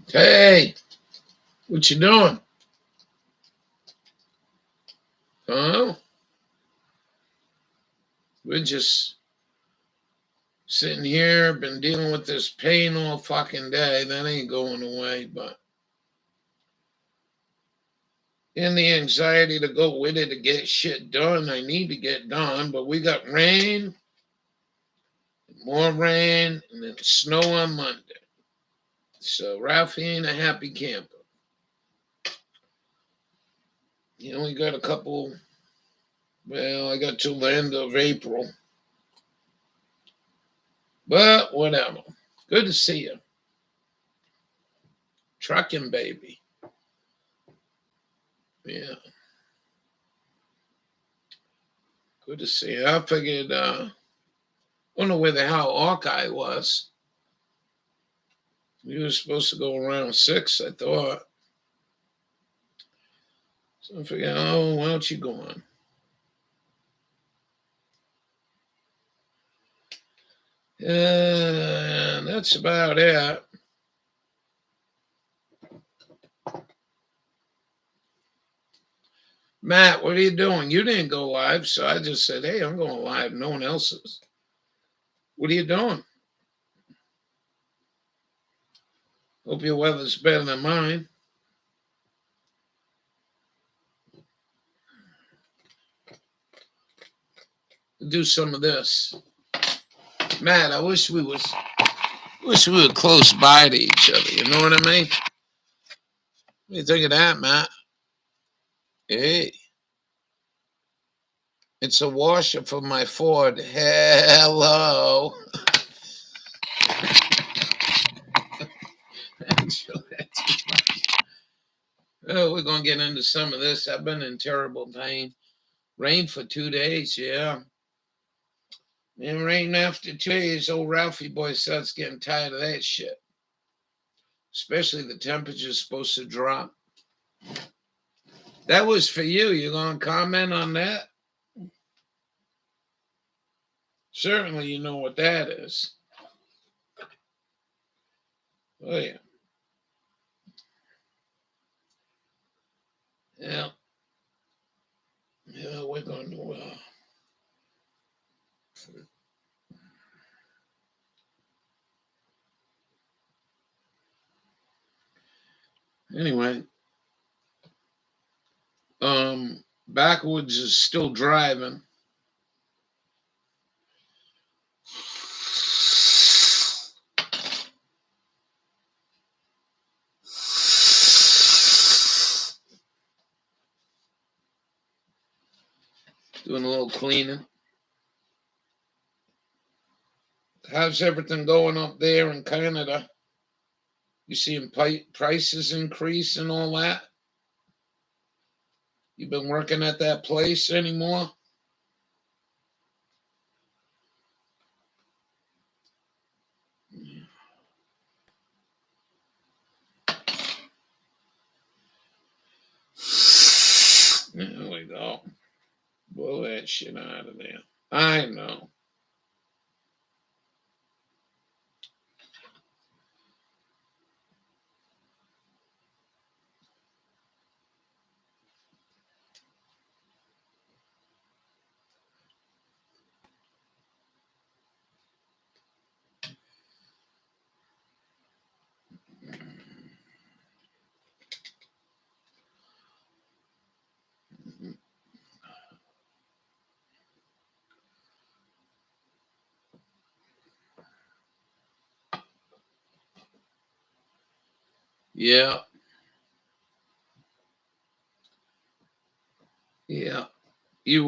Hey, what you doing? Oh, we're just sitting here, been dealing with this pain all fucking day. That ain't going away, but and the anxiety to go with it to get shit done. I need to get done, but we got rain, more rain, and then snow on Monday. So Ralphie ain't a happy camper. You know, we got a couple. Well, I got till the end of April, but whatever. Good to see you, trucking baby. Yeah, good to see you. I figured. I don't know where the hell Hawkeye was. He was supposed to go around 6, I thought. So I figured, oh, why don't you go on? That's about it. Matt, what are you doing? You didn't go live, so I just said, hey, I'm going live. No one else is. What are you doing? Hope your weather's better than mine. Do some of this. Matt, I wish we were close by to each other. You know what I mean? What do you think of that, Matt? Hey. It's a washer for my Ford. Hello. Oh, we're going to get into some of this. I've been in terrible pain. Rain for 2 days, yeah. And rain after 2 days, old Ralphie boy starts getting tired of that shit. Especially the temperature's supposed to drop. That was for you. You going to comment on that? Certainly you know what that is. Oh, yeah. Yeah. Yeah, we're going to... Anyway. Backwards is still driving. Doing a little cleaning. How's everything going up there in Canada? You seeing prices increase and all that? You been working at that place anymore? There we go. Blow that shit out of there. I know. Yeah. Yeah. You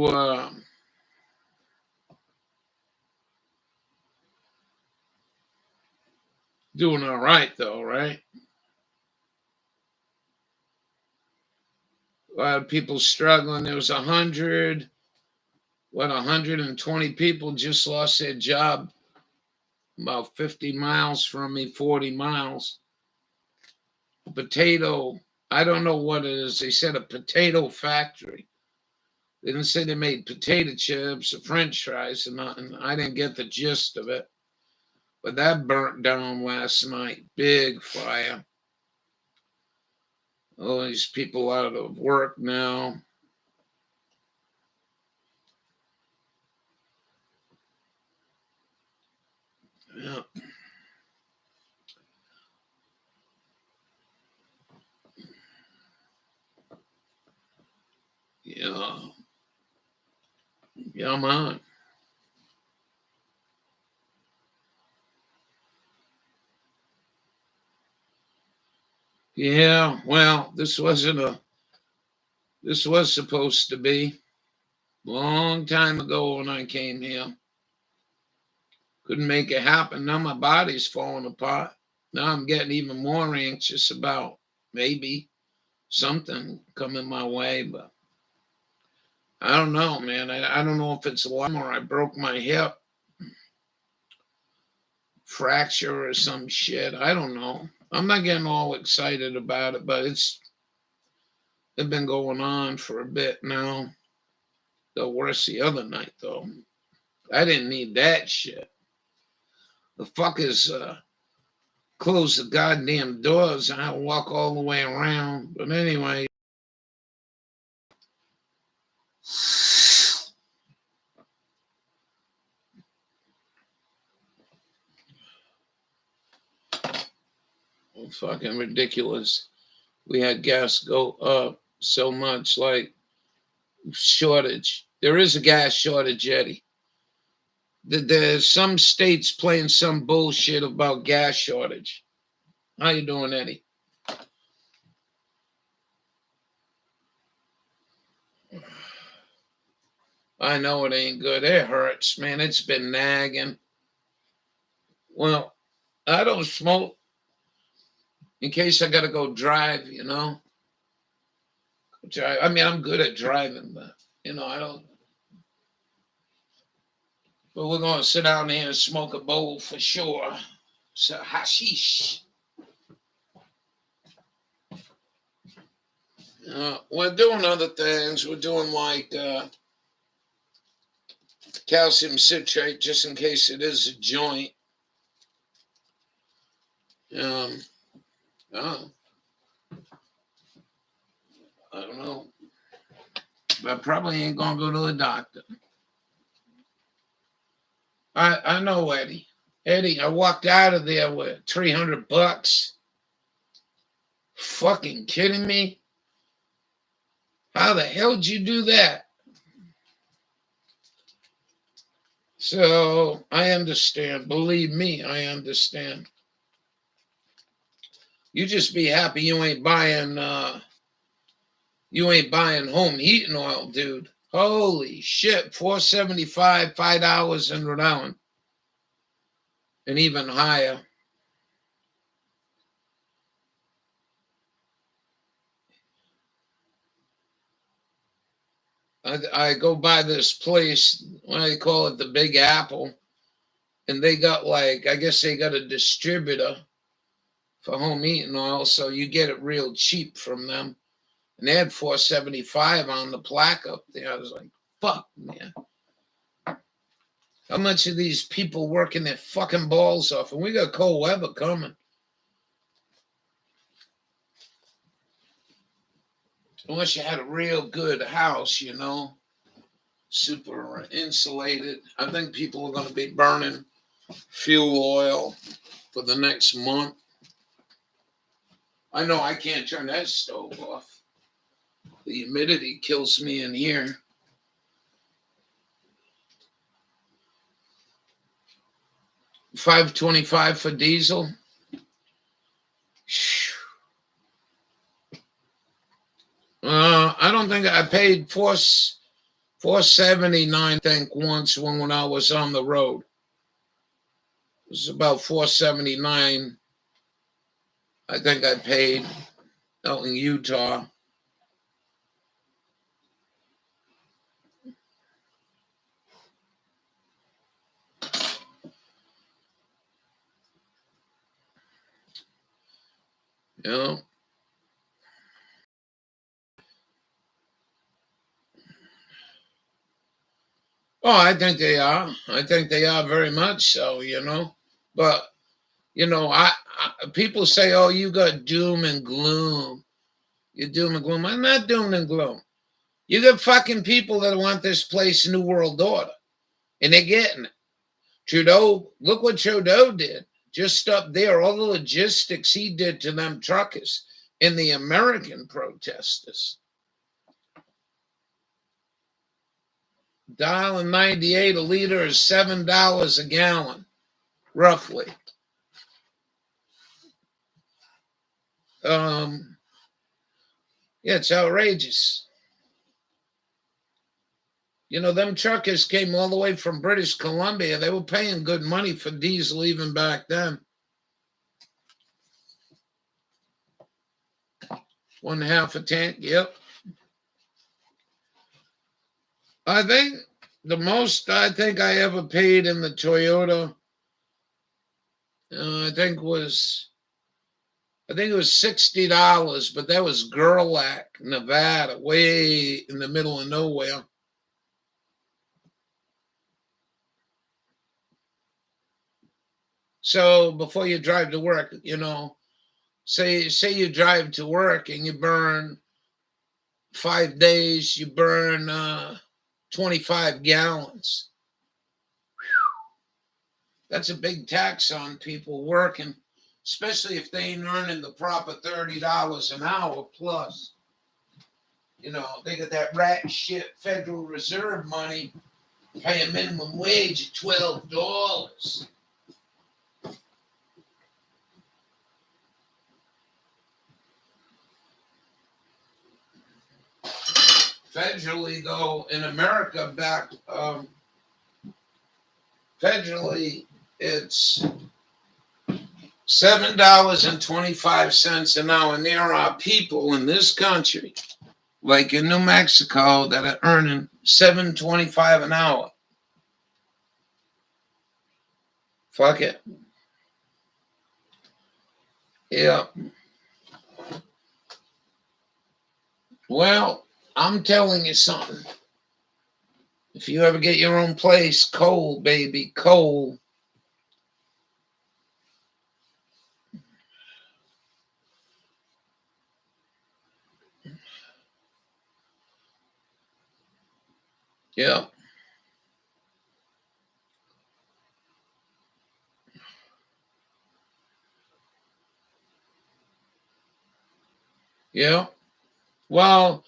Doing all right though, right? A lot of people struggling. There was 120 people just lost their job about 50 miles from me, 40 miles. A potato, I don't know what it is. They said a potato factory. They didn't say they made potato chips or french fries or nothing. I didn't get the gist of it. But that burnt down last night. Big fire. All these people out of work now. Yeah. Yeah. Yeah, man. Yeah, well, this was supposed to be long time ago when I came here. Couldn't make it happen. Now my body's falling apart. Now I'm getting even more anxious about maybe something coming my way, but I don't know, man. I don't know if it's Lyme or I broke my hip fracture or some shit. I don't know. I'm not getting all excited about it, but it's been going on for a bit now. The worse the other night though. I didn't need that shit. The fuckers close the goddamn doors and I walk all the way around. But anyway, fucking ridiculous. We had gas go up so much, like shortage. There is a gas shortage, Eddie. There's some states playing some bullshit about gas shortage. How you doing, Eddie? I know it ain't good. It hurts, man. It's been nagging. Well, I don't smoke in case I gotta go drive, you know. Drive. I mean, I'm good at driving, but I don't. But we're gonna sit down here and smoke a bowl for sure. So hashish. We're doing other things. We're doing like calcium citrate, just in case it is a joint. Um, oh, I don't know. But I probably ain't gonna go to the doctor. I know, Eddie. Eddie, I walked out of there with $300. Fucking kidding me? How the hell did you do that? So I understand. Believe me, I understand. You just be happy you ain't buying home heating oil, dude. Holy shit, 475, $5 in Rhode Island. And even higher. I go by this place, what do they call it, the Big Apple, and they got I guess they got a distributor for home heating oil, so you get it real cheap from them. And they had 475 on the plaque up there. I was like, fuck, man. How much are these people working their fucking balls off? And we got cold weather coming. Unless you had a real good house, super insulated. I think people are going to be burning fuel oil for the next month. I know I can't turn that stove off. The humidity kills me in here. $5.25 for diesel. I don't think I paid $4.79. I think once when I was on the road. It was about $4.79 I think I paid out in Utah. You know. Oh, I think they are. I think they are very much so, But, people say, oh, you got doom and gloom. You're doom and gloom. I'm not doom and gloom. You got fucking people that want this place New World Order, and they're getting it. Trudeau, look what Trudeau did. Just up there, all the logistics he did to them truckers and the American protesters. $1.98 a liter is $7 a gallon, roughly. Yeah, it's outrageous. Them truckers came all the way from British Columbia. They were paying good money for diesel even back then. 1/2 a tank, yep. I think the most I think I ever paid in the Toyota, I think it was $60, but that was Gerlach, Nevada, way in the middle of nowhere. So before you drive to work, say you drive to work and you burn 5 days, you burn 25 gallons. That's a big tax on people working, especially if they ain't earning the proper $30 an hour plus. They got that rat shit Federal Reserve money, pay a minimum wage of $12. Federally, though, in America, federally, it's $7.25 an hour. And there are people in this country, like in New Mexico, that are earning $7.25 an hour. Fuck it. Yeah. Well, I'm telling you something. If you ever get your own place, coal, baby, coal. Yeah. Yeah. Well,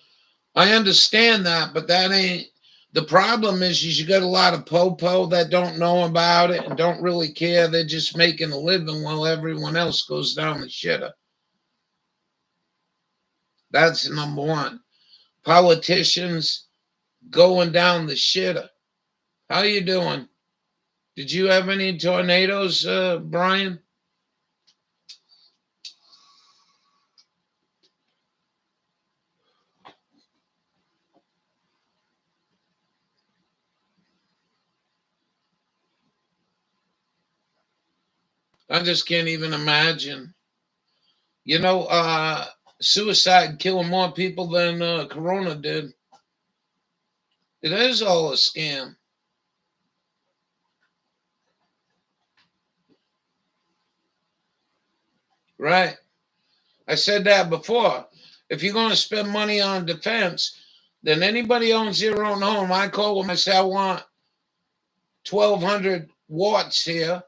I understand that, but that ain't the problem. Is you got a lot of popo that don't know about it and don't really care. They're just making a living while everyone else goes down the shitter. That's number one. Politicians going down the shitter. How you doing? Did you have any tornadoes, Brian? I just can't even imagine. You know, suicide killing more people than Corona did. It is all a scam. Right. I said that before. If you're going to spend money on defense, then anybody owns their own home. I call them, I say, I want 1,200 watts here.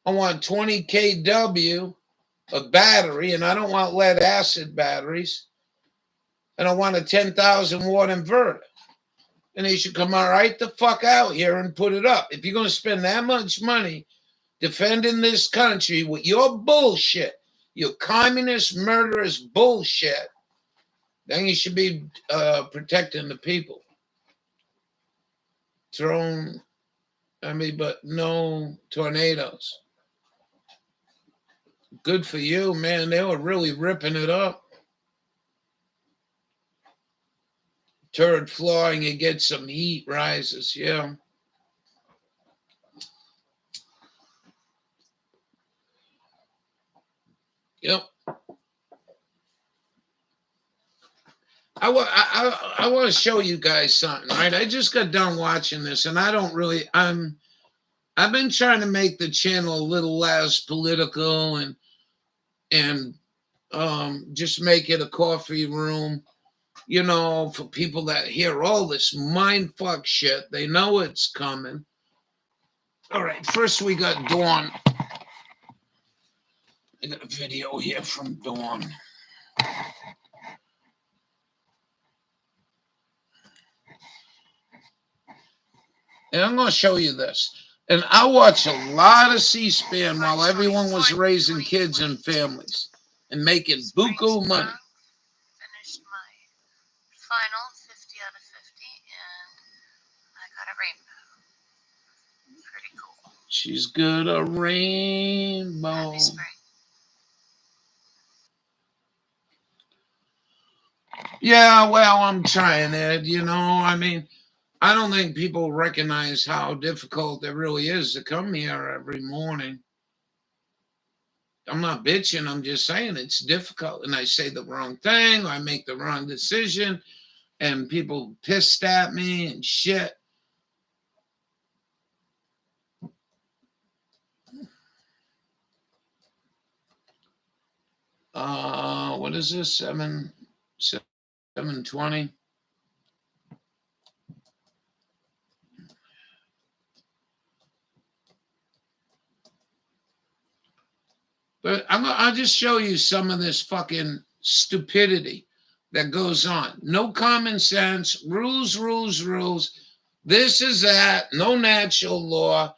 I want 20 kW of battery, and I don't want lead acid batteries. And I want a 10,000 watt inverter. And they should come right the fuck out here and put it up. If you're going to spend that much money defending this country with your bullshit, your communist murderous bullshit, then you should be protecting the people. But no tornadoes. Good for you, man. They were really ripping it up. Third floor, and you get some heat rises. Yeah. Yep. I want to show you guys something, right? I just got done watching this, and I don't really. I've been trying to make the channel a little less political and just make it a coffee room, for people that hear all this mind fuck shit. They know it's coming. All right, first we got Dawn. I got a video here from Dawn. And I'm going to show you this. And I watch a lot of C-SPAN while everyone was raising kids and families and making buku money. Finished my final 50 out of 50, and I got a rainbow. Pretty cool. She's got a rainbow. Happy spring. Yeah, well, I'm trying it, I mean, I don't think people recognize how difficult it really is to come here every morning. I'm not bitching. I'm just saying it's difficult. And I say the wrong thing, or I make the wrong decision, and people pissed at me and shit. What is this? 720. But I'll just show you some of this fucking stupidity that goes on. No common sense, rules. This is that, no natural law.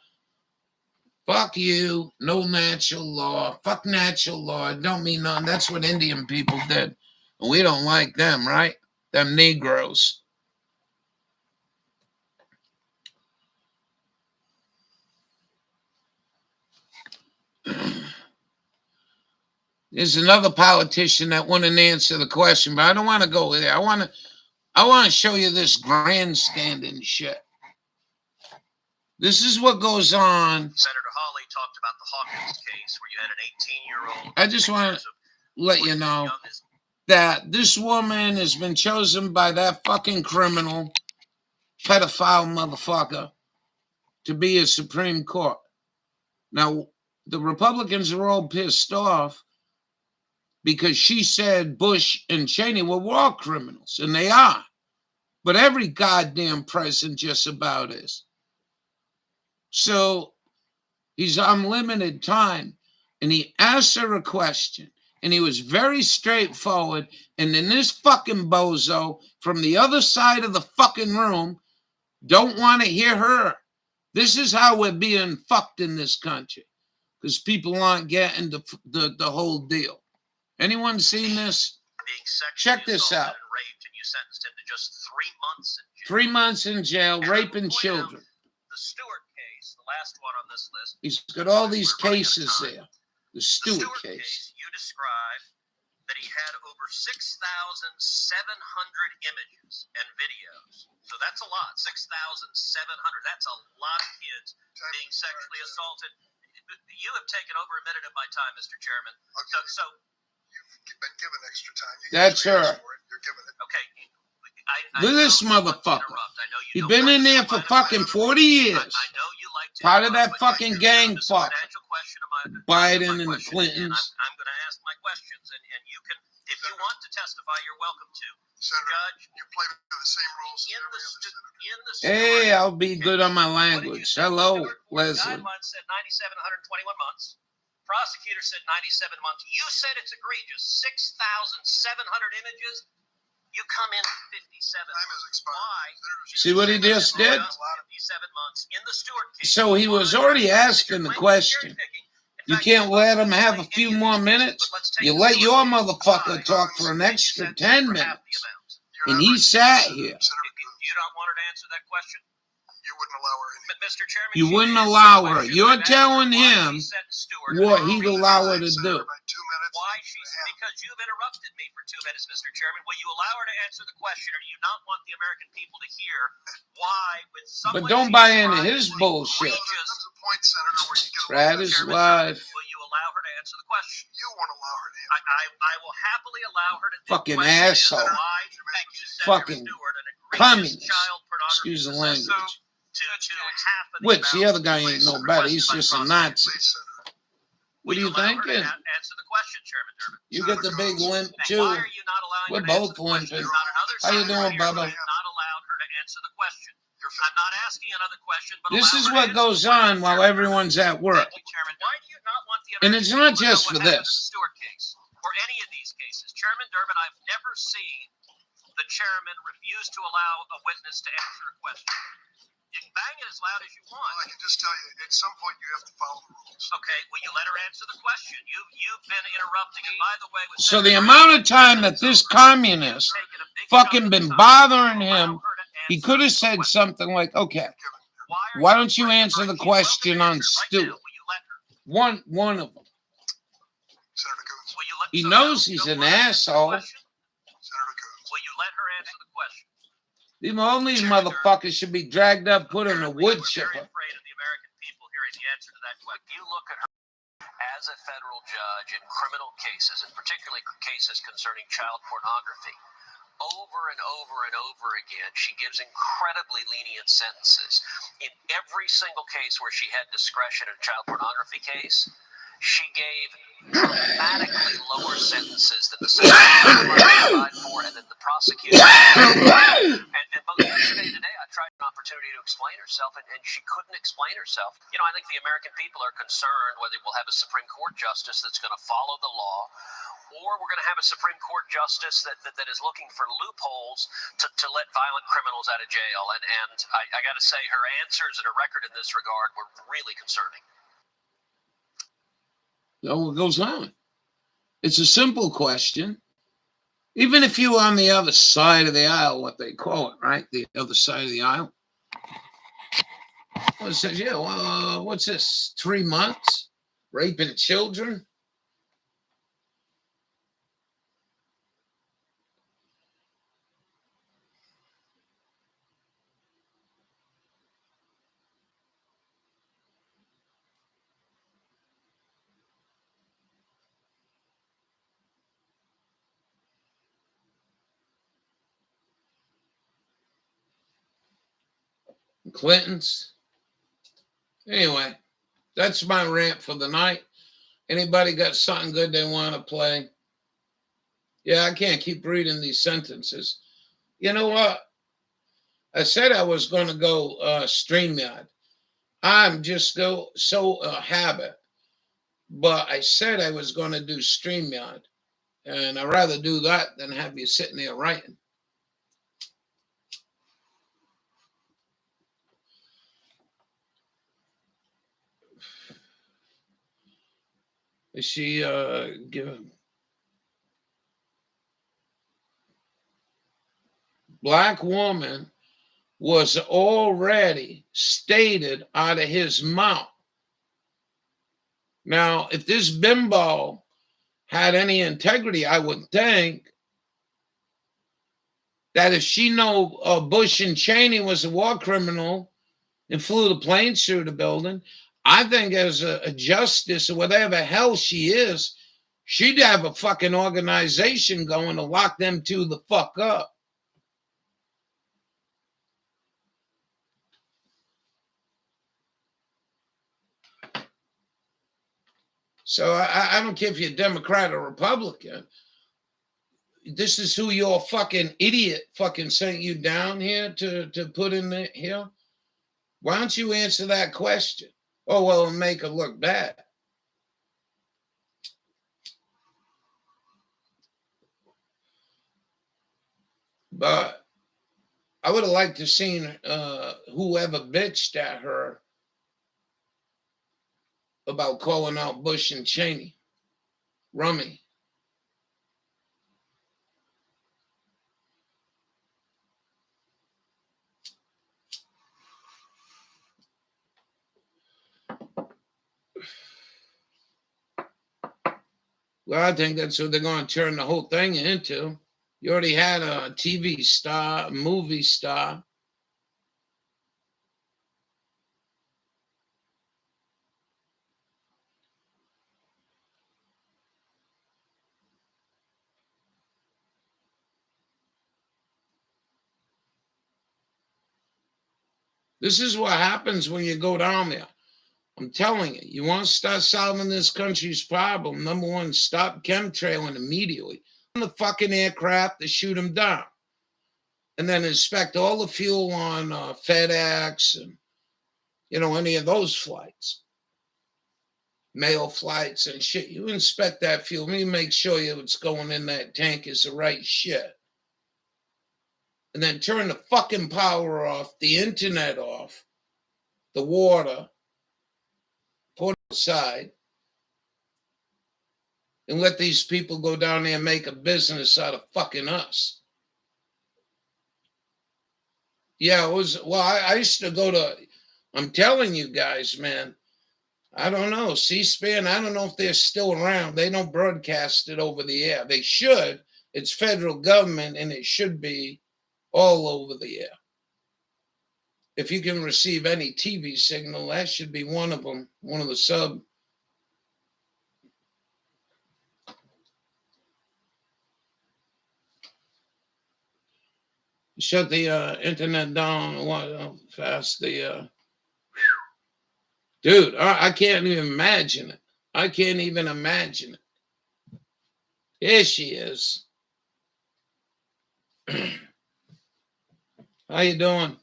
Fuck you, no natural law. Fuck natural law. It don't mean nothing. That's what Indian people did. And we don't like them, right? Them Negroes. There's another politician that wouldn't answer the question, but I don't want to go there. I want to show you this grandstanding shit. This is what goes on. Senator Hawley talked about the Hawkins case where you had an 18-year-old. I just want to let you know that this woman has been chosen by that fucking criminal, pedophile motherfucker, to be a Supreme Court. Now, the Republicans are all pissed off because she said Bush and Cheney were war criminals, and they are. But every goddamn president just about is. So he's on limited time, and he asked her a question, and he was very straightforward, and then this fucking bozo from the other side of the fucking room don't want to hear her. This is how we're being fucked in this country, because people aren't getting the whole deal. Anyone seen this? Check this out. And raped, and you sentenced him to just 3 3 months in jail. 3 months in jail, raping children. The Stewart case, the last one on this list. He's got all these cases there. The Stewart case. You described that he had over 6,700 images and videos. So that's a lot. 6,700. That's a lot of kids being sexually assaulted. You have taken over a minute of my time, Mr. Chairman. Okay. So you've been given extra time. That's her. You're given it. Okay. Look at this motherfucker. He's been in there for fucking 40 years. I know you like to Part of that fucking gang fuck. Biden and the Clintons. I'm going to ask my questions, and you can, if you want to testify, you're welcome to. Senator, Judge, you play by the same rules as every other senator. Hey, I'll be good on my language. Hello, Leslie. Guidelines said 97, 121 months. Prosecutor said 97 months. You said it's egregious. 6,700 images. You come in 57. Time has expired. Why? See what he just did? 57 months in the Stewart case. So he was already asking the question. You can't let him have a few more minutes? You let your motherfucker talk for an extra 10 minutes. And he sat here. Do you not want her to answer that question? You wouldn't allow her in. Mr. Chairman, You wouldn't allow her. You're telling him what he'd allow her to do. By 2 minutes. Why she's because you've interrupted me for 2 minutes, Mr. Chairman. Will you allow her to answer the question, or do you not want the American people to hear why, with some But don't buy into his bullshit. There's a point, Senator, where you get a Rad is live. Will you allow her to answer the question? You won't allow her to answer. I will happily allow her to. Fucking asshole. Fucking communist. Excuse the language. Which the other guy ain't no better. He's just a Nazi. Please, Senator. What are you thinking? Answer the question, Chairman Durbin. You get the big limp too. Why are you not allowing We're her to answer both the question? limping. There's not another How you senator doing, here Bubba? who has not allowed her to answer the question. I'm not asking another question, but This allow is her to what answer goes the question, on while Chairman everyone's at Durbin. work. Thank you, Chairman. Why do you not want the And American it's people not to know just what for happened in this. the Stewart case or any of these cases? Chairman Durbin, I've never seen the chairman refuse to allow a witness to answer a question. You can bang it as loud as you want. Well, I can just tell you, at some point you have to follow the rules. Okay, will you let her answer the question? You've been interrupting. And by the way, with So the Senator amount of Durbin, time that this communist taken a big fucking chunk of been time. bothering Allow him, her to he answer could have the said question. something like, okay, Why why don't you answer the She's question on welcome to answer it right Stewart? now. Will you let her? One of them. Senator Coons. Will you let, He so knows now, he's don't an want to answer the asshole. question? Senator Coons. Will you let her answer the question? All these motherfuckers should be dragged up, put in a Apparently, wood we're chipper. very afraid of the American people hearing the answer to that question. You look at her as a federal judge in criminal cases, and particularly cases concerning child pornography. Over and over and over again, she gives incredibly lenient sentences. In every single case where she had discretion in a child pornogaphy case, she gave dramatically lower sentences than the sentences applied for and than the prosecutor. And both yesterday and today, I tried an opportunity to explain herself, and she couldn't explain herself. You know, I think the American people are concerned whether we'll have a Supreme Court justice that's going to follow the law, or we're going to have a Supreme Court justice that is looking for loopholes to let violent criminals out of jail. And I got to say, her answers and her record in this regard were really concerning. So what goes on? It's a simple question. Even if you were on the other side of the aisle, what they call it, right? The other side of the aisle. Well, it says, yeah, well, what's this? 3 months? Raping children? Clintons? Anyway, that's my rant for the night. Anybody got something good they want to play? Yeah, I can't keep reading these sentences. You know what? I said I was going to go StreamYard. I'm just so habit. But I said I was going to do StreamYard. And I'd rather do that than have you sitting there writing. Is she given? Black woman was already stated out of his mouth. Now, if this bimbo had any integrity, I would think that if she know Bush and Cheney was a war criminal and flew the planes through the building, I think as a justice or whatever hell she is, she'd have a fucking organization going to lock them two the fuck up. So I don't care if you're Democrat or Republican. This is who your fucking idiot fucking sent you down here to put in here. Why don't you answer that question? Oh, well, it'll make her look bad. But I would have liked to seen whoever bitched at her about calling out Bush and Cheney. Rummy. Well, I think that's what they're going to turn the whole thing into. You already had a TV star, a movie star. This is what happens when you go down there. I'm telling you, you want to start solving this country's problem. Number one, stop chemtrailing immediately. On the fucking aircraft to shoot them down. And then inspect all the fuel on FedEx and, any of those flights, mail flights and shit. You inspect that fuel. You make sure what's going in that tank is the right shit. And then turn the fucking power off, the internet off, the water, put it aside, and let these people go down there and make a business out of fucking us. Yeah, it was, well, I used to go to, I'm telling you guys, man, I don't know, C-SPAN, I don't know if they're still around. They don't broadcast it over the air. They should. It's federal government, and it should be all over the air. If you can receive any TV signal, that should be one of them, one of the sub. Shut the internet down fast. Dude, I can't even imagine it. I can't even imagine it. Here she is. How you doing?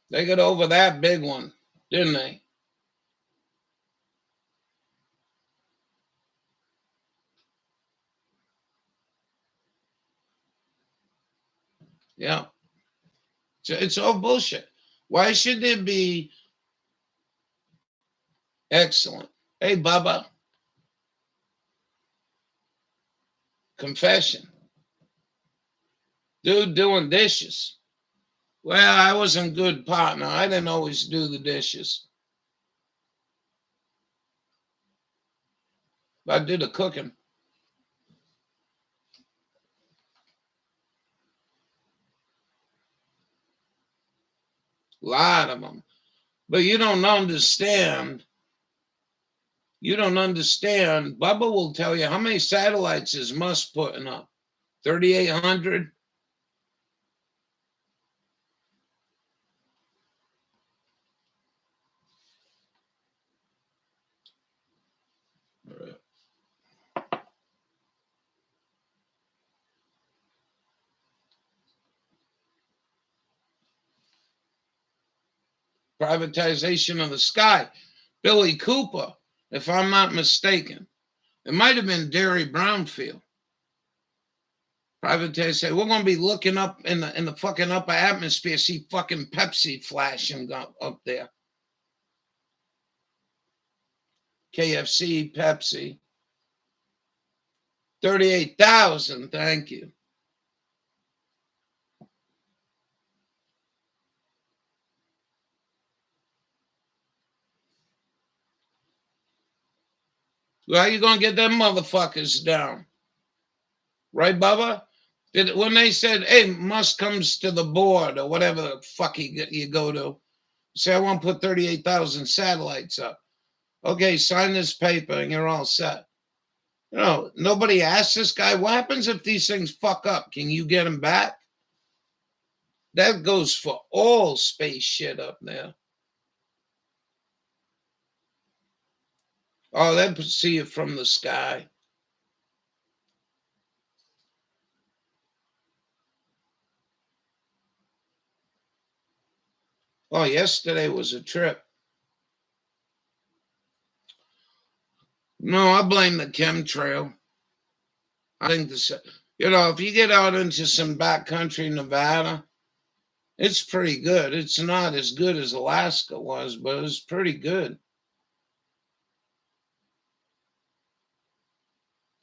They got over that big one, didn't they? Yeah. It's all bullshit. Why should there be excellent? Hey, Bubba. Confession. Dude doing dishes. Well, I wasn't a good partner. I didn't always do the dishes. But I did the cooking. A lot of them. But you don't understand. You don't understand. Bubba will tell you how many satellites is Musk putting up. 3,800. Privatization of the sky. Billy Cooper, if I'm not mistaken. It might have been Derry Brownfield. Privatization. We're going to be looking up in the fucking upper atmosphere, see fucking Pepsi flashing up there. KFC, Pepsi. 38,000. Thank you. Well, how you going to get them motherfuckers down? Right, Bubba? When they said, hey, Musk comes to the board or whatever the fuck you go to, say, I want to put 38,000 satellites up. Okay, sign this paper and you're all set. Nobody asked this guy, what happens if these things fuck up? Can you get them back? That goes for all space shit up there. Oh, they see it from the sky. Oh, yesterday was a trip. No, I blame the chemtrail. I think this, if you get out into some backcountry Nevada, it's pretty good. It's not as good as Alaska was, but it's pretty good.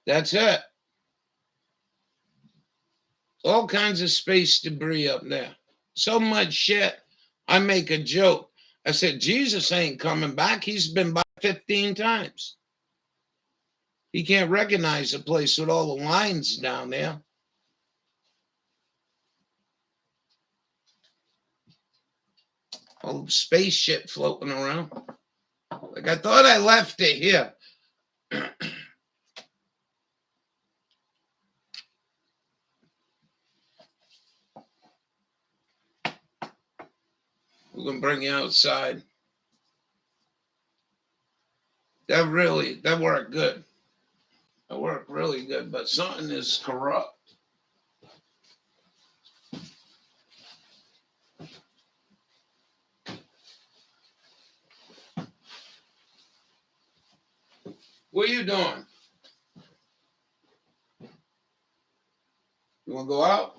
That's it. all kinds of space debris up there. So much shit. I make a joke. I said, Jesus ain't coming back. He's been by 15 times. He can't recognize the place with all the lines down there. All the space shit floating around. Like I thought I left it here. We're gonna bring you outside. That worked good. That worked really good, but something is corrupt. What are you doing? You wanna go out?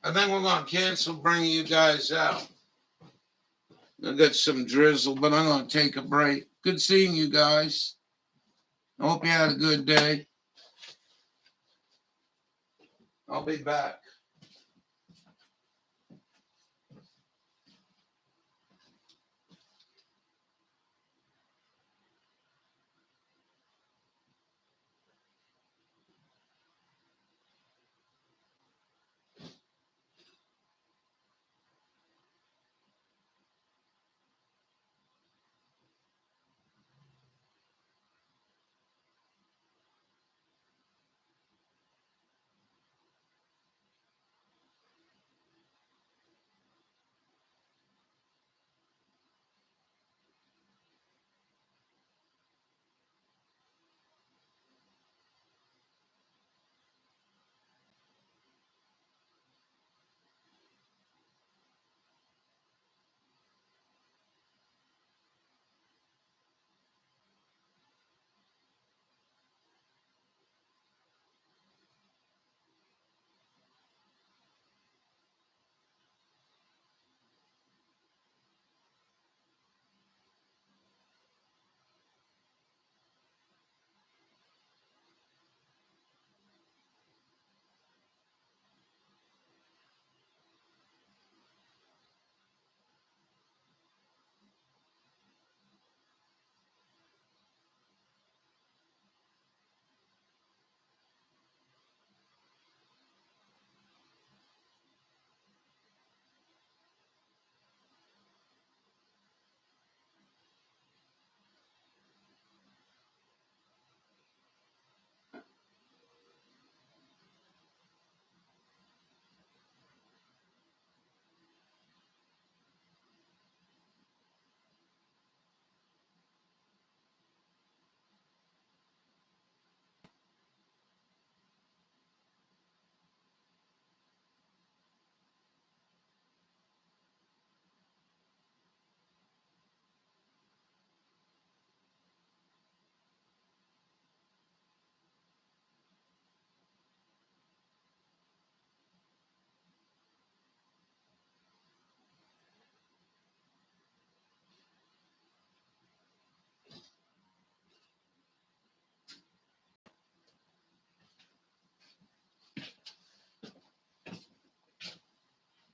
I think we're gonna cancel bringing you guys out. I got some drizzle, but I'm gonna take a break. Good seeing you guys. I hope you had a good day. I'll be back.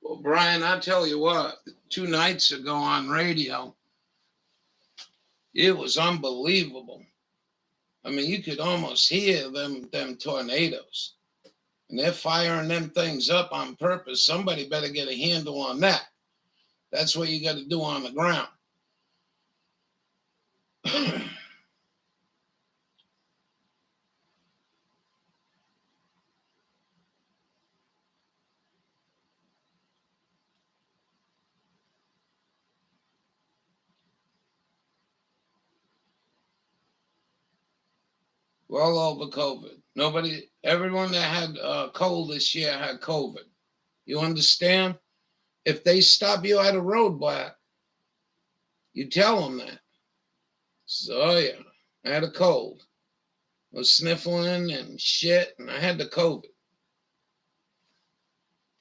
Well, Brian, I'll tell you what, 2 nights ago on radio, it was unbelievable. I mean, you could almost hear them tornadoes. And they're firing them things up on purpose. Somebody better get a handle on that. That's what you got to do on the ground. all over COVID. Nobody, everyone that had cold this year had COVID. You understand? If they stop you at a roadblock, you tell them that. So, yeah, I had a cold. I was sniffling and shit, and I had the COVID.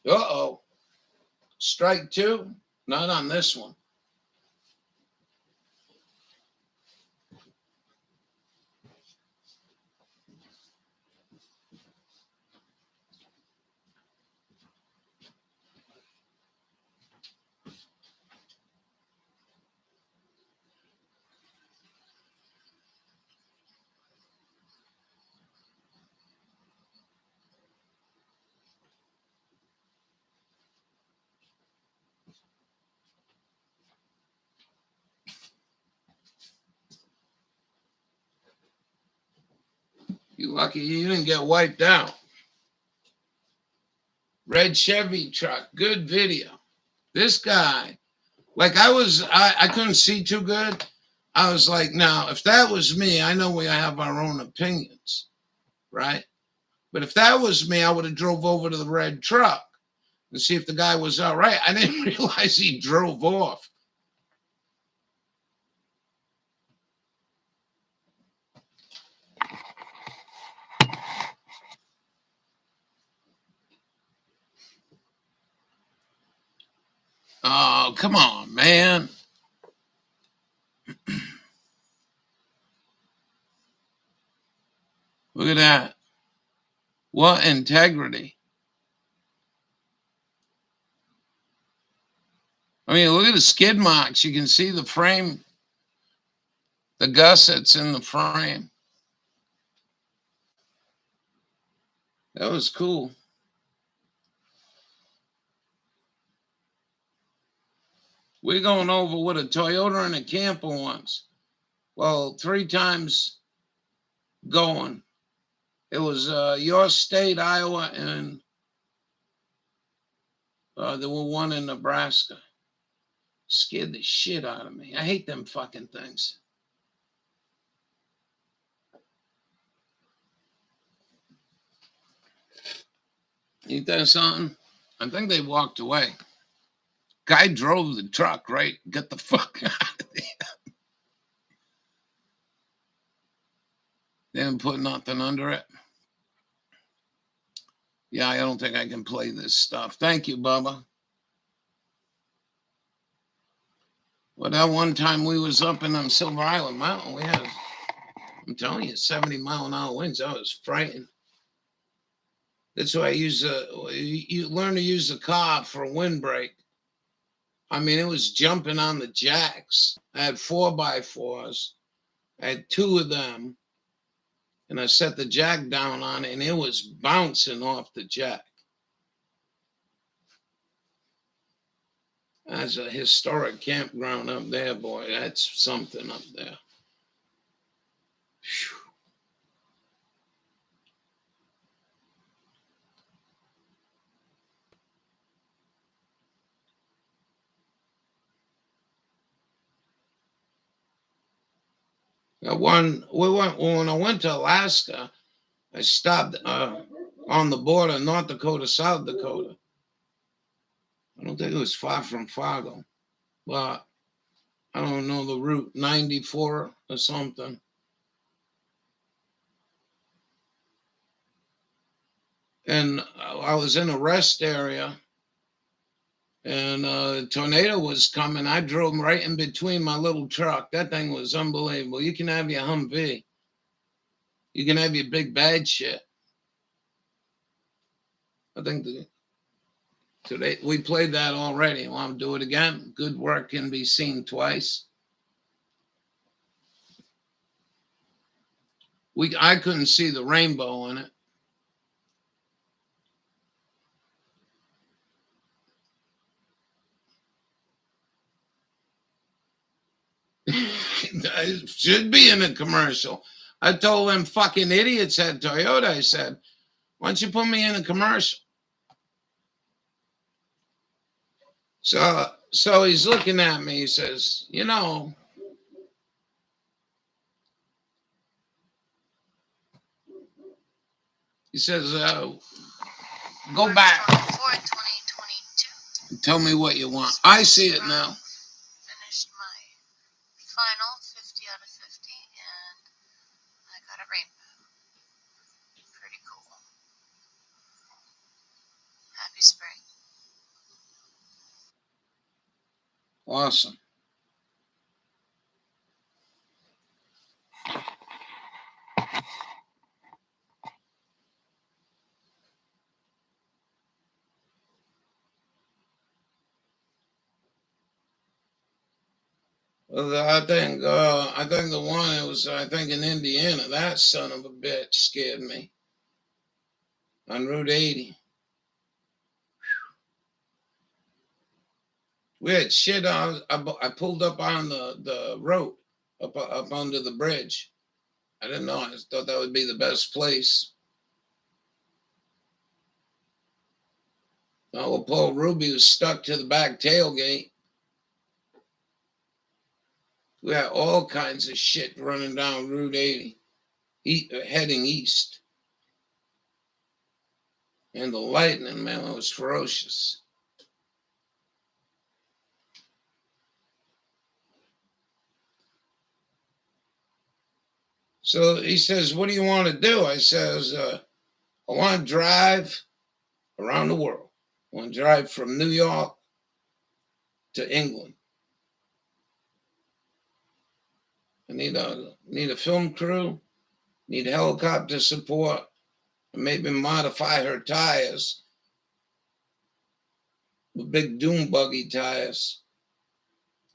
Uh-oh. Strike two? Not on this one. You lucky you didn't get wiped out. Red Chevy truck. Good video. This guy, like I couldn't see too good. I was like, now, if that was me, I know we have our own opinions, right? But if that was me, I would have drove over to the red truck and see if the guy was all right. I didn't realize he drove off. Oh, come on, man. Look at that. What integrity. I mean, look at the skid marks. You can see the frame, the gussets in the frame. That was cool. We're going over with a Toyota and a camper once. Well, 3 times going. It was your state, Iowa, and there were one in Nebraska. Scared the shit out of me. I hate them fucking things. Ain't that something? I think they walked away. Guy drove the truck, right? Get the fuck out of there. They didn't put nothing under it. Yeah, I don't think I can play this stuff. Thank you, Bubba. Well, that one time we was up in Silver Island Mountain, we had, I'm telling you, 70-mile-an-hour winds. I was frightened. That's why I use you learn to use the car for a windbreak. I mean, it was jumping on the jacks. I had 4x4s. I had 2 of them. And I set the jack down on it, and it was bouncing off the jack. That's a historic campground up there, boy. That's something up there. Whew. When I went to Alaska, I stopped on the border, North Dakota, South Dakota. I don't think it was far from Fargo, but I don't know the route, 94 or something. And I was in a rest area, and a tornado was coming. I drove right in between my little truck. That thing was unbelievable. You can have your Humvee. You can have your big bad shit. I think today we played that already. Want to do it again? Good work can be seen twice. I couldn't see the rainbow in it. It should be in a commercial. I told them fucking idiots at Toyota, I said, why don't you put me in a commercial? So he's looking at me. He says, you know, He says, go back. 24th, 2022. Tell me what you want. I see it now. Finished my final 50 out of 50, and I got a rainbow. Pretty cool. Happy spring. Awesome. Well, I think the one that was in Indiana, that son of a bitch scared me on Route 80. We had shit on. I pulled up on the road up under the bridge. I didn't know. I just thought that would be the best place. Well, Paul Ruby was stuck to the back tailgate. We had all kinds of shit running down Route 80, heading east. And the lightning, man, it was ferocious. So he says, what do you want to do? I says, I want to drive around the world. I want to drive from New York to England. I need a film crew, need helicopter support, and maybe modify her tires with big dune buggy tires.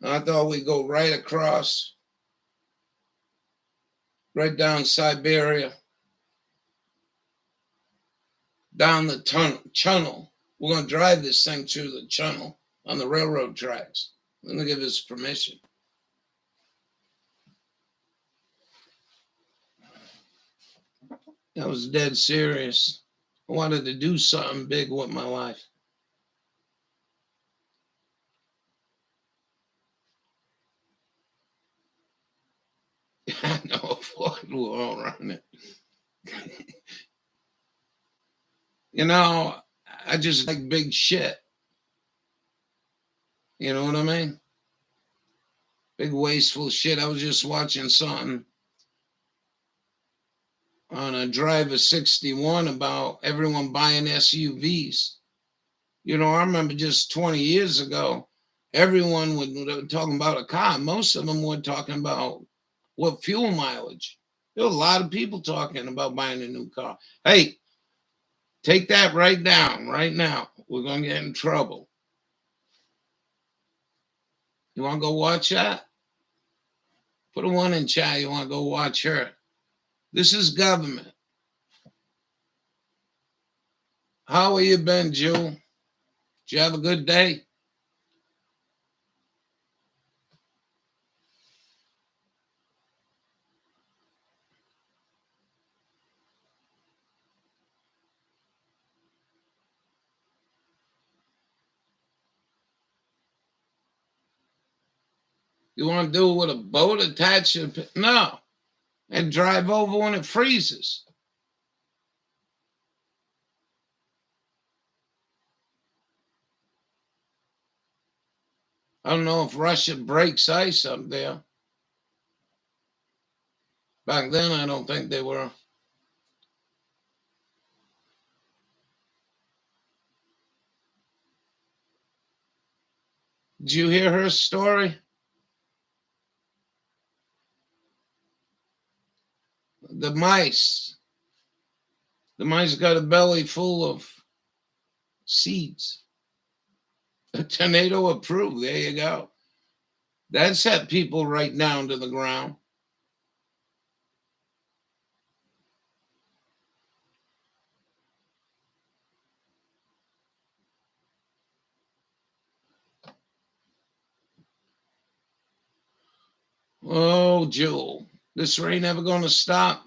And I thought we'd go right across, right down Siberia, down the tunnel. We're going to drive this thing through the tunnel on the railroad tracks. Let me give us permission. I was dead serious. I wanted to do something big with my life. I know, Ford will all run it. You know, I just like big shit. You know what I mean? Big wasteful shit. I was just watching something on a Driver 61 about everyone buying SUVs. You know, I remember just 20 years ago, everyone would talking about a car. Most of them were talking about what fuel mileage. There were a lot of people talking about buying a new car. Hey, take that right down right now. We're going to get in trouble. You want to go watch that? Put a one in chat. You want to go watch her. This is government. How have you been, Jewel? Did you have a good day? You want to do it with a boat attached to no, and drive over when it freezes. I don't know if Russia breaks ice up there. Back then, I don't think they were. Did you hear her story? The mice. The mice got a belly full of seeds. A tornado approved. There you go. That set people right down to the ground. Oh, Jewel, this rain ever going to stop?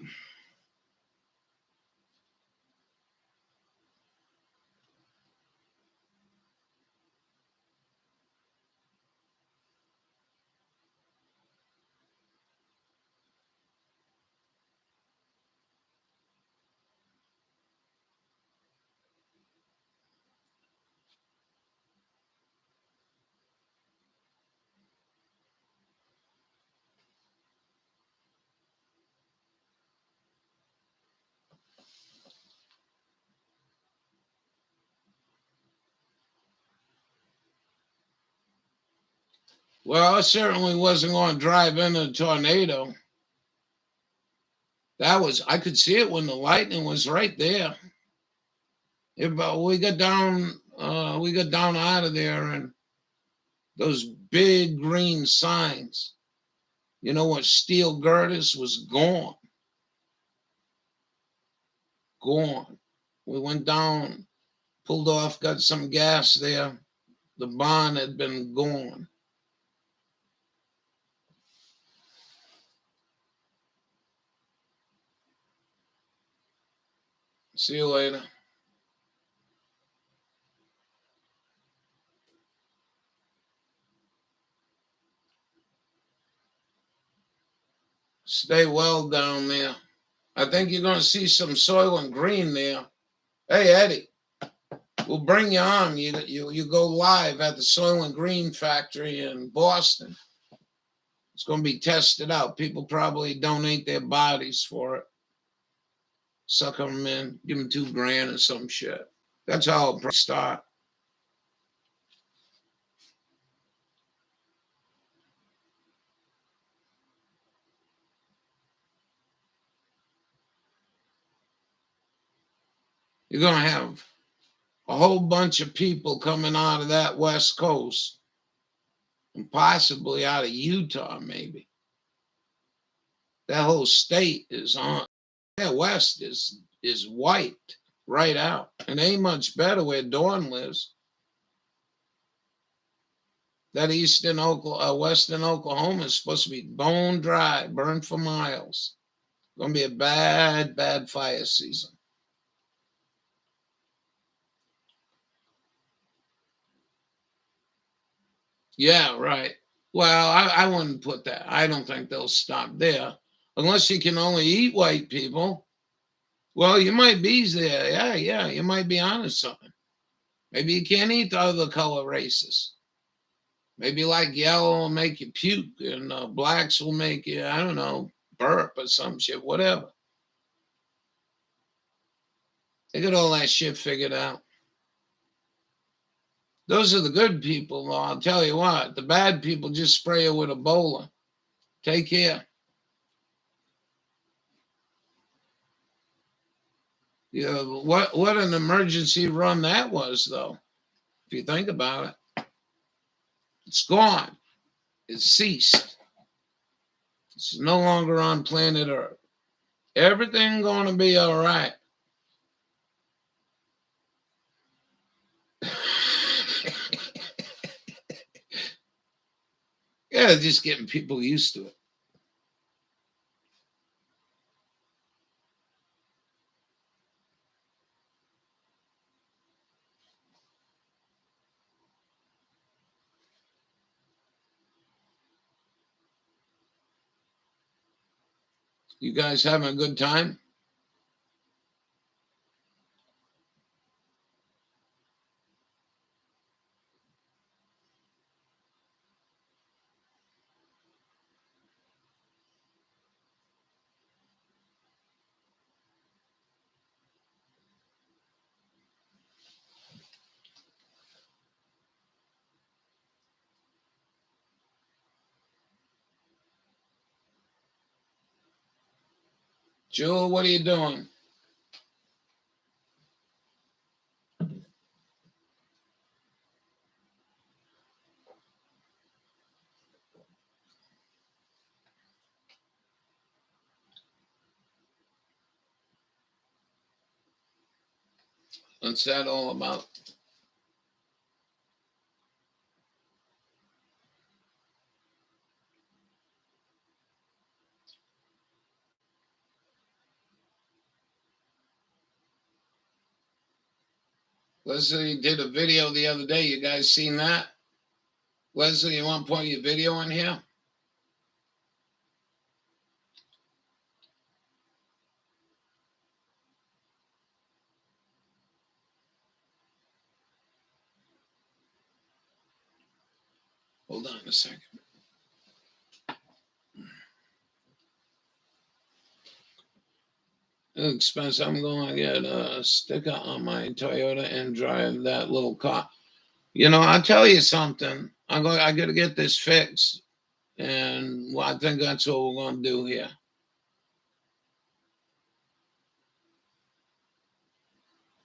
Well, I certainly wasn't going to drive into a tornado. I could see it when the lightning was right there. We got down out of there, and those big green signs, you know what, steel girders was gone. Gone. We went down, pulled off, got some gas there. The barn had been gone. See you later. Stay well down there. I think you're going to see some soil and green there. Hey, Eddie, we'll bring you on. You go live at the Soil and Green Factory in Boston. It's going to be tested out. People probably donate their bodies for it. Suck them in, give them $2,000 or some shit. That's how it'll start. You're going to have a whole bunch of people coming out of that West Coast and possibly out of Utah, maybe. That whole state is on. Yeah, West is wiped right out. And ain't much better where Dawn lives. That western Oklahoma is supposed to be bone dry, burned for miles. Gonna be a bad, bad fire season. Yeah, right. Well, I wouldn't put that. I don't think they'll stop there. Unless you can only eat white people. Well, you might be there. Yeah, you might be onto something. Maybe you can't eat the other color races. Maybe like yellow will make you puke, and blacks will make you, I don't know, burp or some shit, whatever. They got all that shit figured out. Those are the good people, though. I'll tell you what, the bad people just spray you with Ebola. Take care. Yeah, what an emergency run that was, though. If you think about it, it's gone. It's ceased. It's no longer on planet Earth. Everything going to be all right. Yeah, just getting people used to it. You guys having a good time? Jewel, what are you doing? What's that all about? Leslie did a video the other day. You guys seen that? Leslie, you want to put your video in here? Hold on a second. Expense. I'm going to get a sticker on my Toyota and drive that little car. You know, I'll tell you something. I got to get this fixed, and well, I think that's what we're going to do here.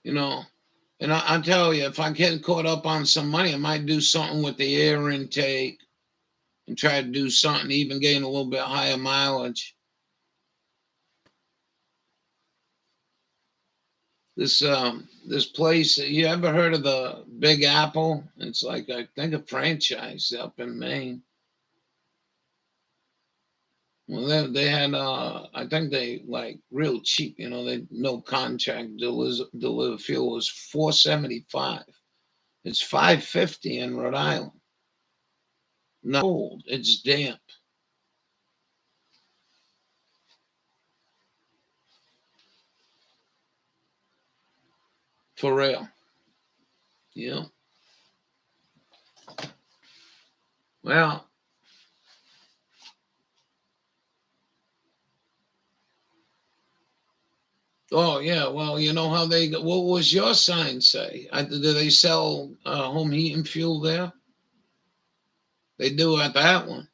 You know, and I tell you, if I get caught up on some money, I might do something with the air intake and try to do something, even gain a little bit higher mileage. This place, you ever heard of the Big Apple? It's like, I think, a franchise up in Maine. Well, they had I think they like real cheap, you know, they no contract deliver fuel was $4.75. It's $5.50 in Rhode Island. Not cold, it's damp. For real. Yeah. Well, oh yeah. Well, you know how they what was your sign say? Do they sell home heating fuel there? They do at that one.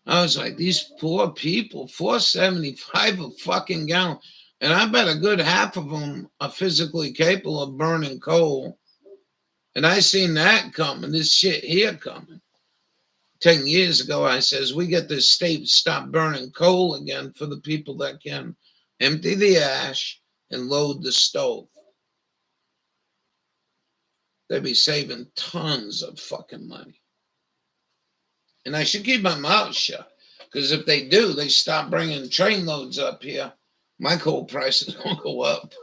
I was like, these poor people, 4.75 a fucking gallon. And I bet a good half of them are physically capable of burning coal. And I seen that coming, this shit here coming. 10 years ago, I says, we get this state to stop burning coal again for the people that can empty the ash and load the stove. They'd be saving tons of fucking money. And I should keep my mouth shut. Because if they do, they stop bringing train loads up here. My coal prices won't go up.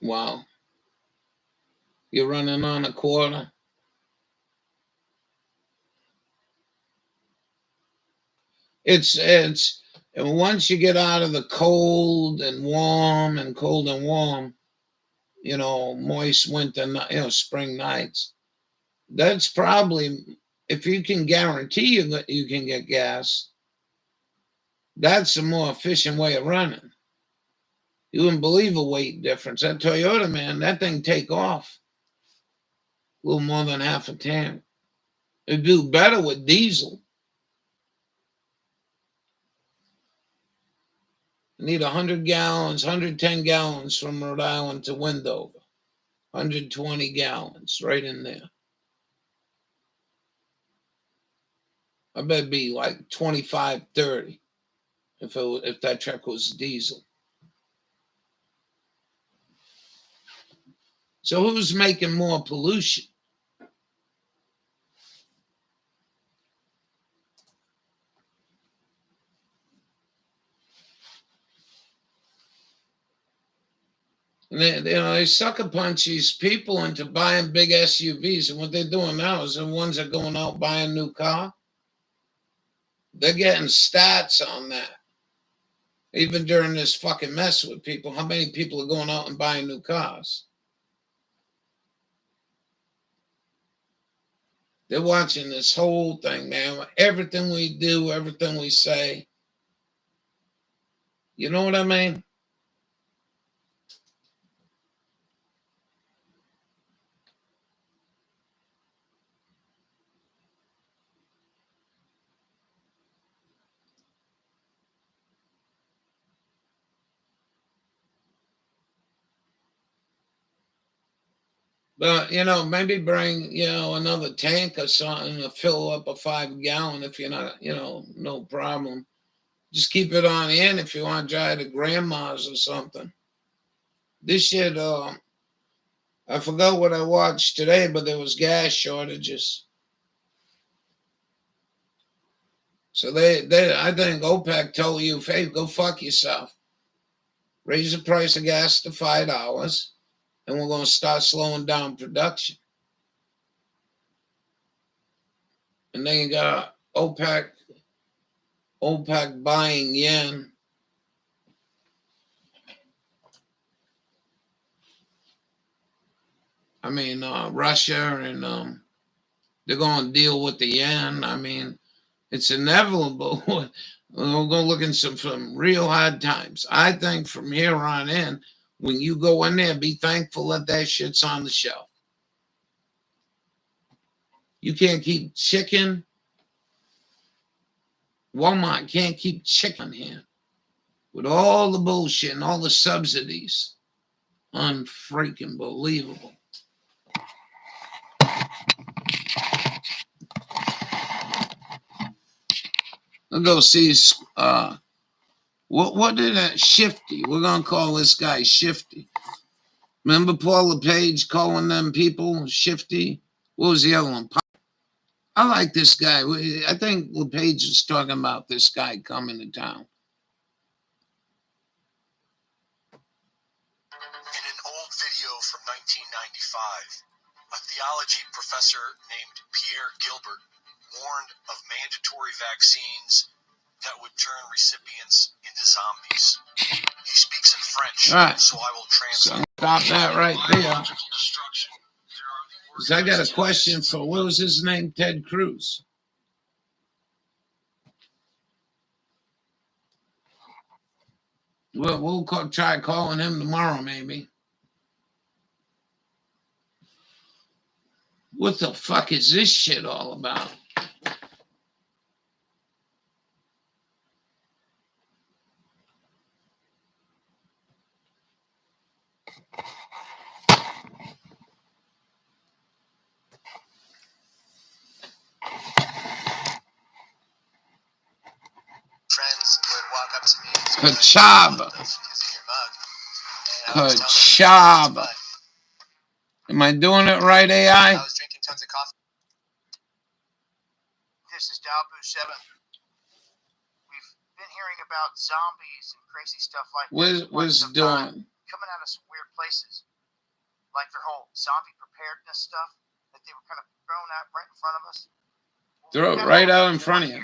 Wow. You're running on a quarter. It's and once you get out of the cold and warm, you know, moist winter, you know, spring nights. That's probably, if you can guarantee you can get gas, that's a more efficient way of running. You wouldn't believe a weight difference. That Toyota, man, that thing take off a little more than half a tank. It'd do better with diesel. You need 100 gallons, 110 gallons from Rhode Island to Wendover. 120 gallons right in there. I bet it'd be like 25, 30 if that truck was diesel. So who's making more pollution? And they sucker punch these people into buying big SUVs. And what they're doing now is the ones that are going out buying a new car, they're getting stats on that. Even during this fucking mess with people, how many people are going out and buying new cars? They're watching this whole thing, man. Everything we do, everything we say. You know what I mean? But you know, maybe bring, you know, another tank or something to fill up a 5 gallon if you're not, you know, no problem. Just keep it on in if you want to drive to grandma's or something. This shit, I forgot what I watched today, but there was gas shortages. So I think OPEC told you, hey, go fuck yourself. Raise the price of gas to $5, and we're going to start slowing down production. And then you got OPEC buying yen. I mean, Russia, and they're going to deal with the yen. I mean, It's inevitable. We're going to look in some real hard times. I think from here on in, when you go in there, be thankful that shit's on the shelf. You can't keep chicken. Walmart can't keep chicken here with all the bullshit and all the subsidies. Unfreaking believable. I'll go see what did that Shifty? We're gonna call this guy Shifty. Remember Paul LePage calling them people Shifty? What was the other one? I like this guy. I think LePage was talking about this guy coming to town. In an old video from 1995, a theology professor named Pierre Gilbert warned of mandatory vaccines that would turn recipients into zombies. He speaks in French, Right. so I will translate. So stop that right there. Because I got a question for, what was his name? Ted Cruz. We'll try calling him tomorrow, maybe. What the fuck is this shit all about? Friends would walk up to me. Kachaba. Kachaba. Am I doing it right, AI? I was drinking tons of coffee. This is Dalbu 7. We've been hearing about zombies and crazy stuff like this. What's doing? Coming out of some weird places. Like their whole zombie preparedness stuff that they were kind of throwing out right in front of us. Throw it right out in front of you.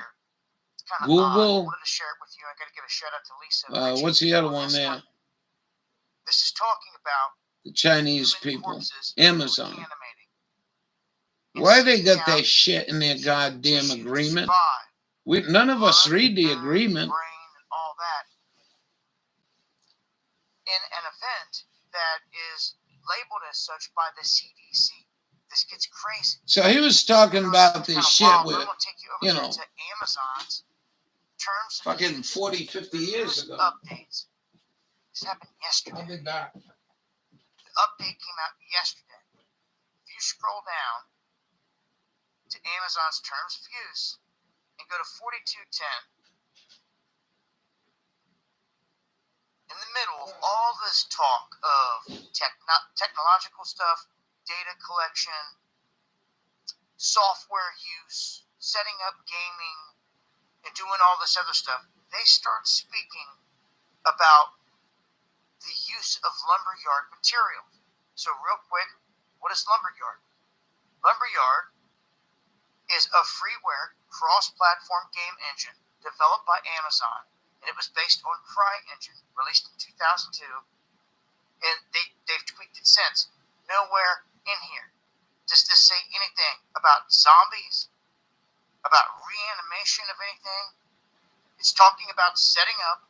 Google. I wanted to share it with you. I got to give a shout out to Lisa. What's the other one there? This is talking about the Chinese people. Amazon. Why they got that shit in their goddamn agreement? None of us read the agreement. All that. In an event that is labeled as such by the CDC. This gets crazy. So he was talking about this shit with, you know, Amazon's terms fucking 40, 50 years ago. Updates. This happened yesterday. I'll be back. The update came out yesterday. If you scroll down to Amazon's terms of use and go to 4210, in the middle of all this talk of technological stuff, data collection, software use, setting up gaming, and doing all this other stuff, they start speaking about the use of lumberyard materials. So real quick, what is lumberyard? Lumberyard is a freeware cross-platform game engine developed by Amazon, and it was based on CryEngine, released in 2002, and they've tweaked it since. Nowhere in here does this say anything about zombies, about reanimation of anything. It's talking about setting up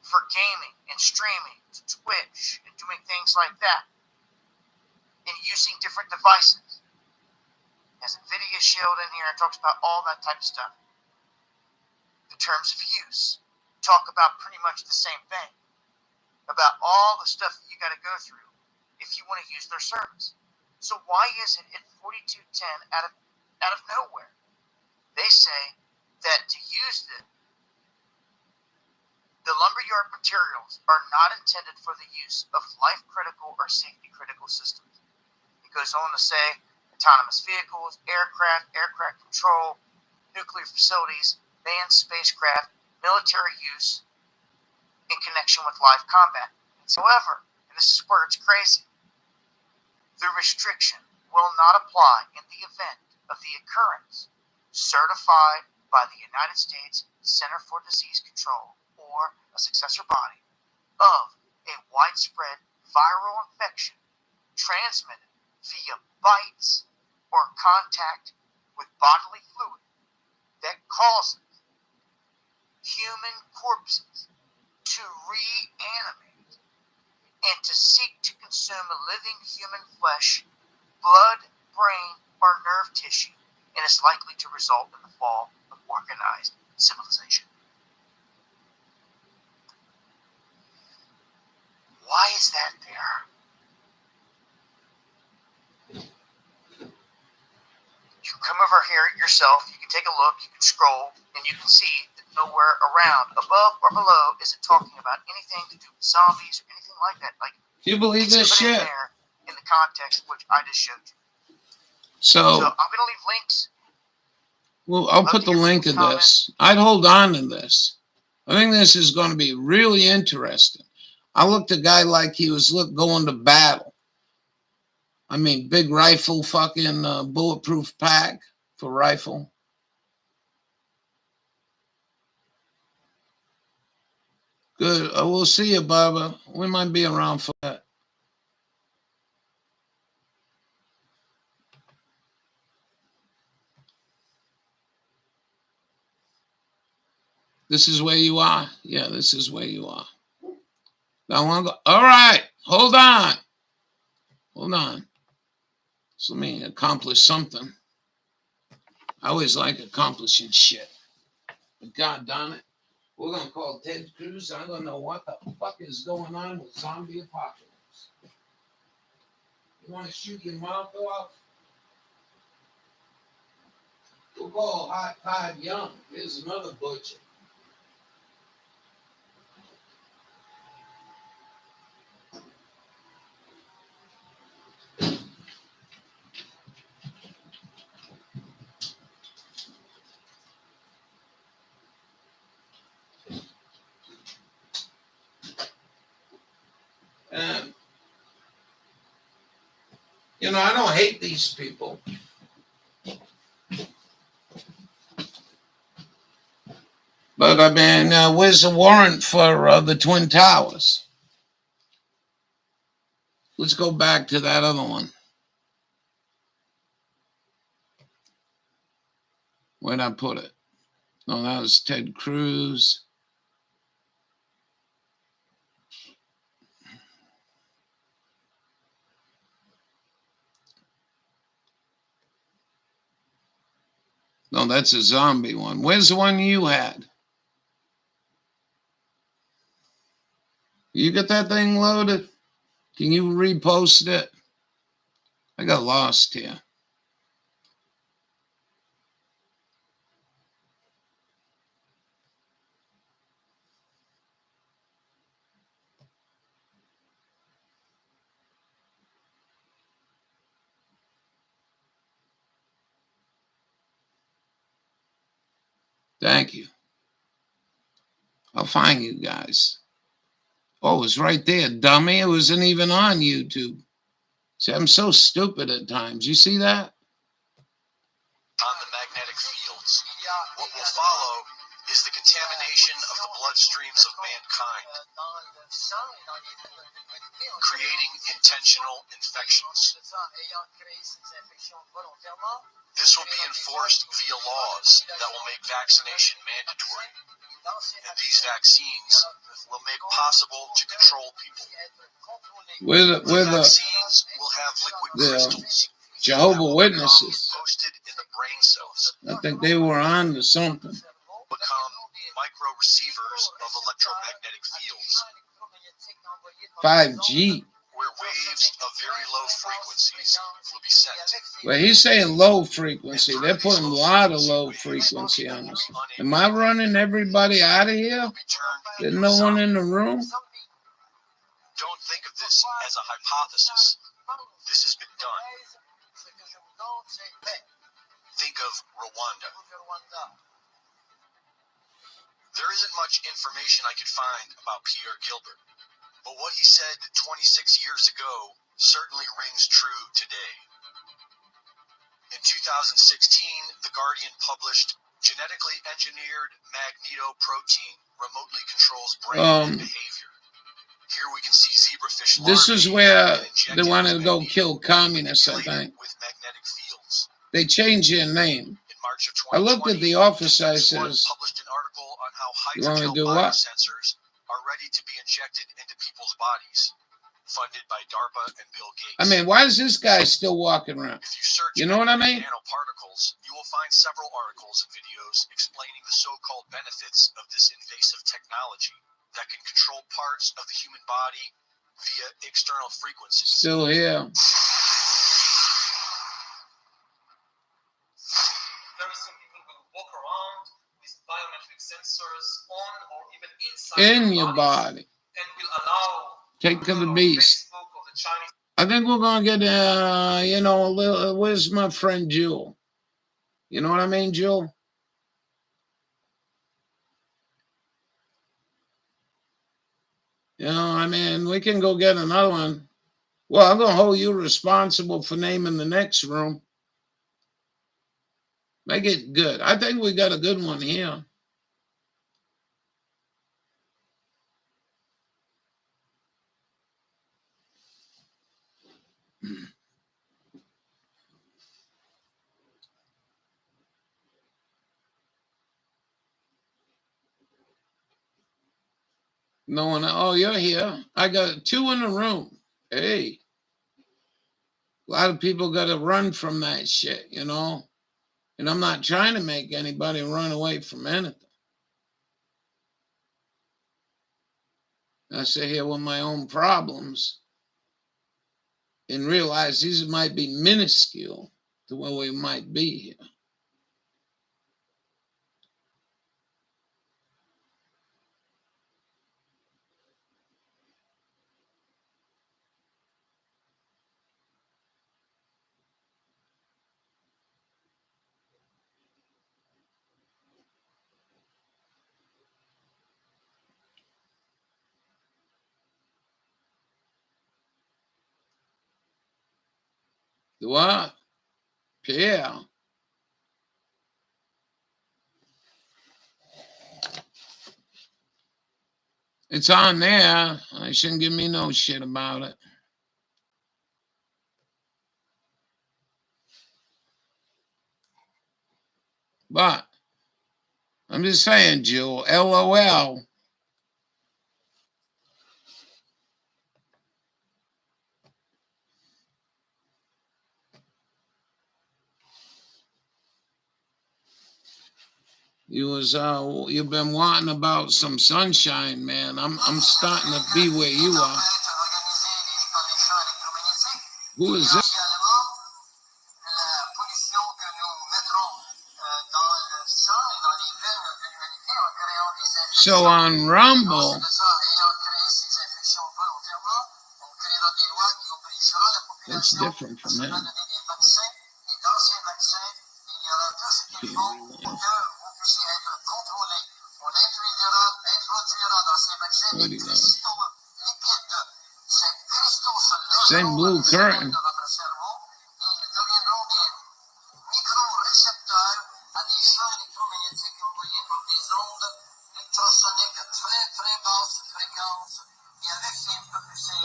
for gaming and streaming to Twitch and doing things like that, and using different devices. It has a video shield in here and talks about all that type of stuff. The terms of use talk about pretty much the same thing, about all the stuff that you got to go through if you want to use their service. So why is it at 4210 out of nowhere? They say that to use the lumberyard materials are not intended for the use of life-critical or safety-critical systems. It goes on to say autonomous vehicles, aircraft control, nuclear facilities, manned spacecraft, military use in connection with live combat. However, and this is where it's crazy, the restriction will not apply in the event of the occurrence certified by the United States Center for Disease Control or a successor body of a widespread viral infection transmitted via bites or contact with bodily fluid that causes human corpses to reanimate and to seek to consume a living human flesh, blood, brain, or nerve tissue, and is likely to result in the fall of organized civilization. Why is that there? You can come over here yourself, you can take a look, you can scroll, and you can see that nowhere around, above or below, is it talking about anything to do with zombies or anything like that. Like, Do you believe this put shit? in there in the context which I just showed you. So I'm going to leave links. well, I'll put the link of this. I'd hold on to this. I think this is going to be really interesting. I looked at a guy like he was going to battle. I mean, big rifle, fucking bulletproof pack for rifle. Good. We'll see you, Bubba. We might be around for that. This is where you are? Yeah, this is where you are. Now I want to go. All right. Hold on. Hold on. So let me accomplish something. I always like accomplishing shit. But God darn it. We're going to call Ted Cruz. I don't know what the fuck is going on with zombie apocalypse. You want to shoot your mouth off? We'll call Hot Todd Young. Here's another butcher. And, you know, I don't hate these people. But, I mean, where's the warrant for the Twin Towers? Let's go back to that other one. Where'd I put it? No, that was Ted Cruz. No, that's a zombie one. Where's the one you had? You got that thing loaded? Can you repost it? I got lost here. Thank you. I'll find you guys. Oh, it was right there, dummy. It wasn't even on YouTube. See, I'm so stupid at times. You see that? On the magnetic fields. What will follow is the contamination of the bloodstreams of mankind, creating intentional infections. This will be enforced via laws that will make vaccination mandatory. And these vaccines will make possible to control people. We're the vaccines will have liquid crystals. Jehovah's Witnesses. Posted in the brain cells. I think they were on to something. Become micro receivers of electromagnetic fields. 5G. Where waves of very low frequencies will be sent. Well, he's saying low frequency. They're putting a lot of low frequency on us. Am I running everybody out of here? There's no one in the room? Don't think of this as a hypothesis. This has been done. Think of Rwanda. There isn't much information I could find about Pierre Gilbert, but what he said 26 years ago certainly rings true today. In 2016, The Guardian published Genetically Engineered Magnetoprotein Remotely Controls Brain and Behavior. Here we can see zebrafish. This is where they wanted to go kill communists, I think. With magnetic fields. They changed their name. In March March of I looked 2020, at the office. I Defense One says, published an article on how "You want to hydrogel do what?" biosensors are ready to be injected into people's bodies, funded by DARPA and Bill Gates. I mean, why is this guy still walking around? If you search You know what I mean? nanoparticles, you will find several articles and videos explaining the so-called benefits of this invasive technology that can control parts of the human body via external frequencies. Still here. Very soon people will walk around with biometric sensors on or even inside In their your bodies, body. and will allow Take to the Google or beast. Facebook or the Chinese. I think we're gonna get you know, a little. Where's my friend Jewel? You know what I mean, Jewel? You know, I mean, we can go get another one. Well, I'm gonna hold you responsible for naming the next room. Make it good. I think we got a good one here. No one. Oh, you're here. I got two in the room. Hey, a lot of people got to run from that shit, you know. And I'm not trying to make anybody run away from anything. I sit here with my own problems and realize these might be minuscule to where we might be here. What? Yeah. It's on there. I shouldn't give me no shit about it. But I'm just saying, Jill, LOL. You've been wanting about some sunshine, man. I'm starting to be where you are. Who is this? So on Rumble, it's different from him. Same blue curtain.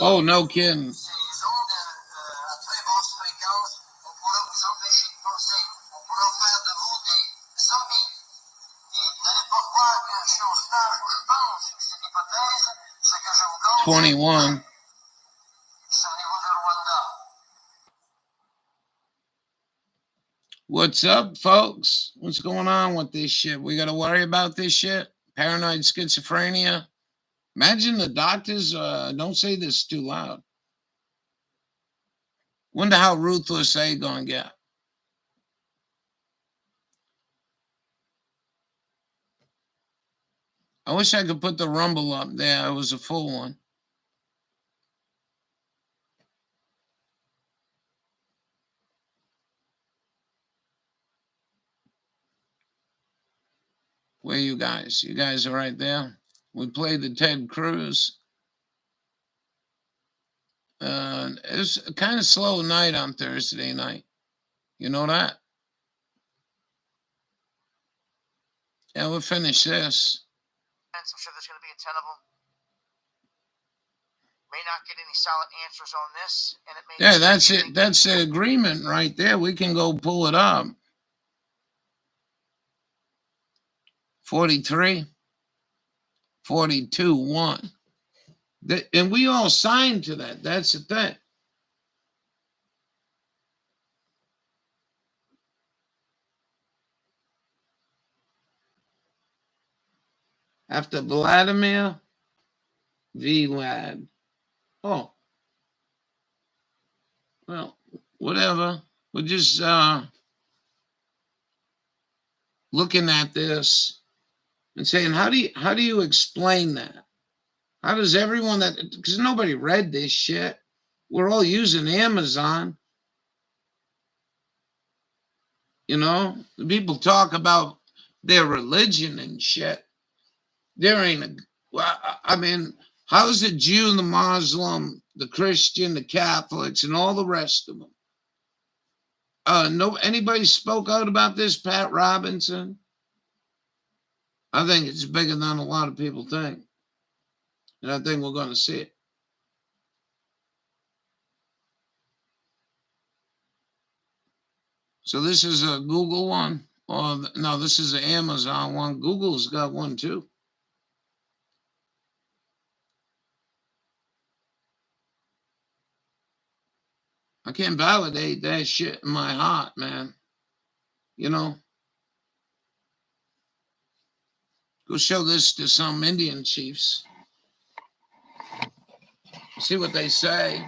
Oh, no kidding. $21. What's up, folks? What's going on with this shit? We got to worry about this shit? Paranoid schizophrenia? Imagine the doctors, don't say this too loud. Wonder how ruthless they gonna get. I wish I could put the Rumble up there. It was a full one. Where you guys? You guys are right there. We played the Ted Cruz. It was a kind of slow night on Thursday night. You know that? Yeah, we'll finish this. I'm sure there's going to be a ton of them. May not get any solid answers on this, and it may. Yeah, that's it. That's the agreement right there. We can go pull it up. 43, 42, 1. And we all signed to that. That's the thing. After Vladimir, Vlad. Oh, well, whatever. We're just looking at this and saying, how do you explain that? How does everyone that, because nobody read this shit. We're all using Amazon. You know, the people talk about their religion and shit. There ain't a, I mean, how's the Jew, the Muslim, the Christian, the Catholics, and all the rest of them? No, anybody spoke out about this, Pat Robinson? I think it's bigger than a lot of people think. And I think we're going to see it. So this is a Google one. Or no, this is an Amazon one. Google's got one too. I can't validate that shit in my heart, man. You know? Go show this to some Indian chiefs. See what they say.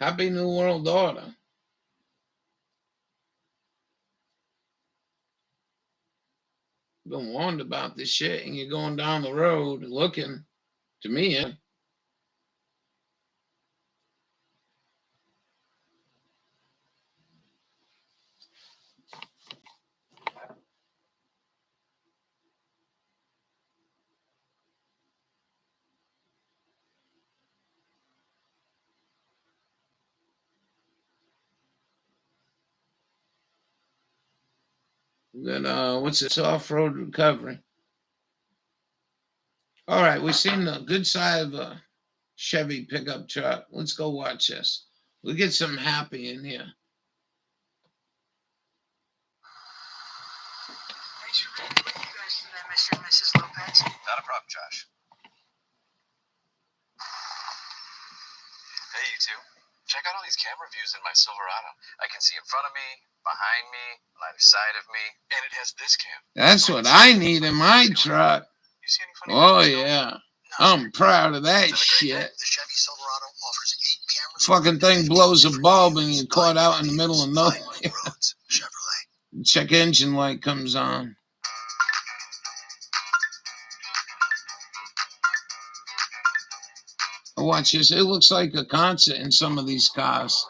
Happy New World Order. Been warned about this shit, and you're going down the road looking to me. Then what's this off-road recovery? All right, we've seen the good side of a Chevy pickup truck. Let's go watch this. We'll get some happy in here. Thanks for being with you guys today, Mr. and Mrs. Lopez. Not a problem, Josh. Hey, you two. Check out all these camera views in my Silverado. I can see in front of me, behind me, on either side of me, and it has this cam. That's what I need in my truck. You see any funny Oh, videos? yeah. I'm proud of that shit. The Chevy Silverado offers 8 cameras. Fucking thing blows a bulb and you're caught out in the middle of nowhere. Chevrolet. Check engine light comes on. Watch this. It looks like a concert in some of these cars.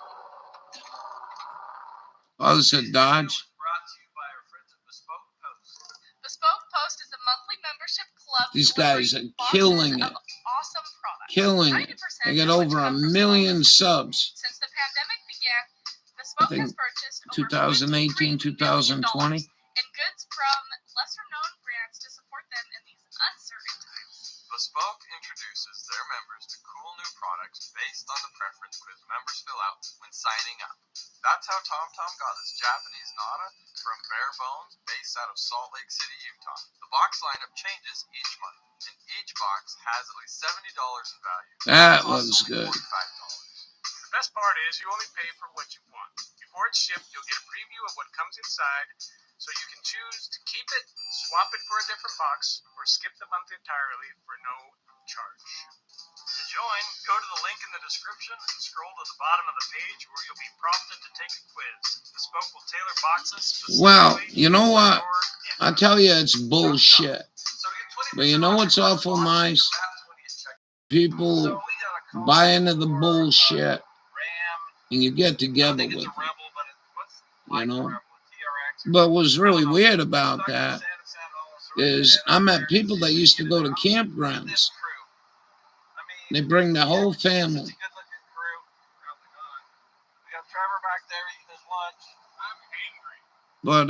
Oh, this is a Dodge. Brought to you by our friends at Bespoke Post. Bespoke Post is a monthly membership club. These guys are killing it. Awesome products. Killing it. They get over 1 million subs. Since the pandemic began, Bespoke has purchased over 2018, 2020. in goods from lesser-known brands to support them in these uncertain times. Bespoke introduces their members to cool new products based on the preference quiz members fill out when signing up. That's how TomTom got his Japanese Nara from Bare Bones, based out of Salt Lake City, Utah. The box lineup changes each month, and each box has at least $70 in value. That looks good. The best part is you only pay for what you want. Before it's shipped, you'll get a preview of what comes inside, so you can choose to keep it, swap it for a different box, or skip the month entirely for no charge. To join, go to the link in the description and scroll to the bottom of the page where you'll be prompted to take a quiz. Bespoke will tailor boxes specifically. Well, you know what? I tell you, it's bullshit. But you know what's awful nice? People buy into the bullshit and you get together with them. You know? But what's really weird about that is I met people that used to go to campgrounds They bring the whole family. It's a good looking crew. We got Trevor back there eating his lunch. I'm hungry. But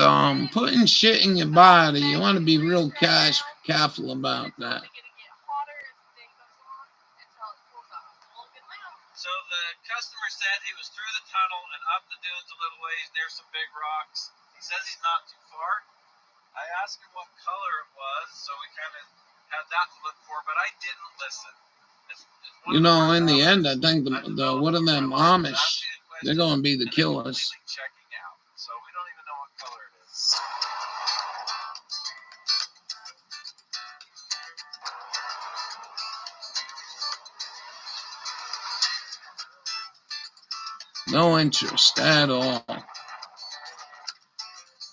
putting shit in your body, you want to be real careful about that. So the customer said he was through the tunnel and up the dunes a little ways near some big rocks. He says he's not too far. I asked him what color it was, so we kind of had that to look for, but I didn't listen. You know, in the end, I think the what are them Amish? They're going to be the killers. Checking out, so we don't even know what color it is. No interest at all.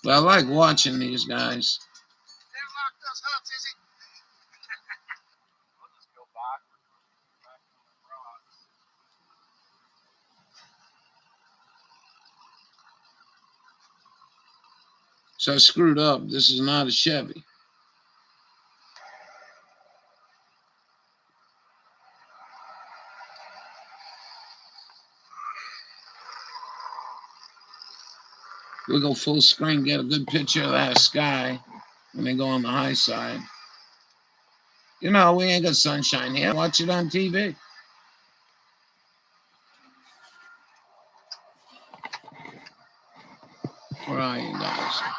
But I like watching these guys. We'll just go back to the rocks. So I screwed up. This is not a Chevy. We'll go full screen, get a good picture of that sky when they go on the high side. You know, we ain't got sunshine here. Watch it on TV. Where are you guys? Hey,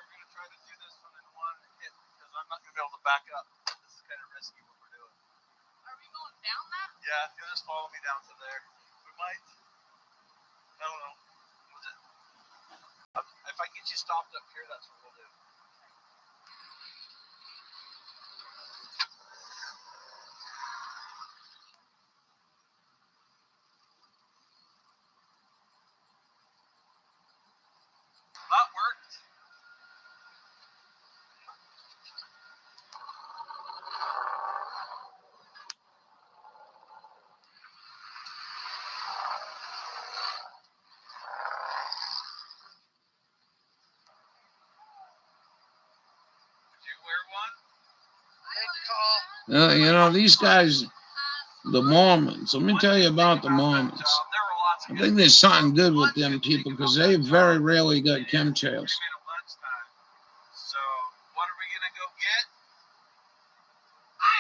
we're going to try to do this one in one hit because I'm not going to be able to back up. This is kind of risky what we're doing. Are we going down that? Yeah, you'll just follow me down to there. We might. I don't know. If I get you stopped up here, that's what we'll do. That worked. Did you wear one? You know, these guys, the Mormons. Let me tell you about the Mormons. I think there's something good with them people because they very rarely got chemtrails. So, what are we going to go get?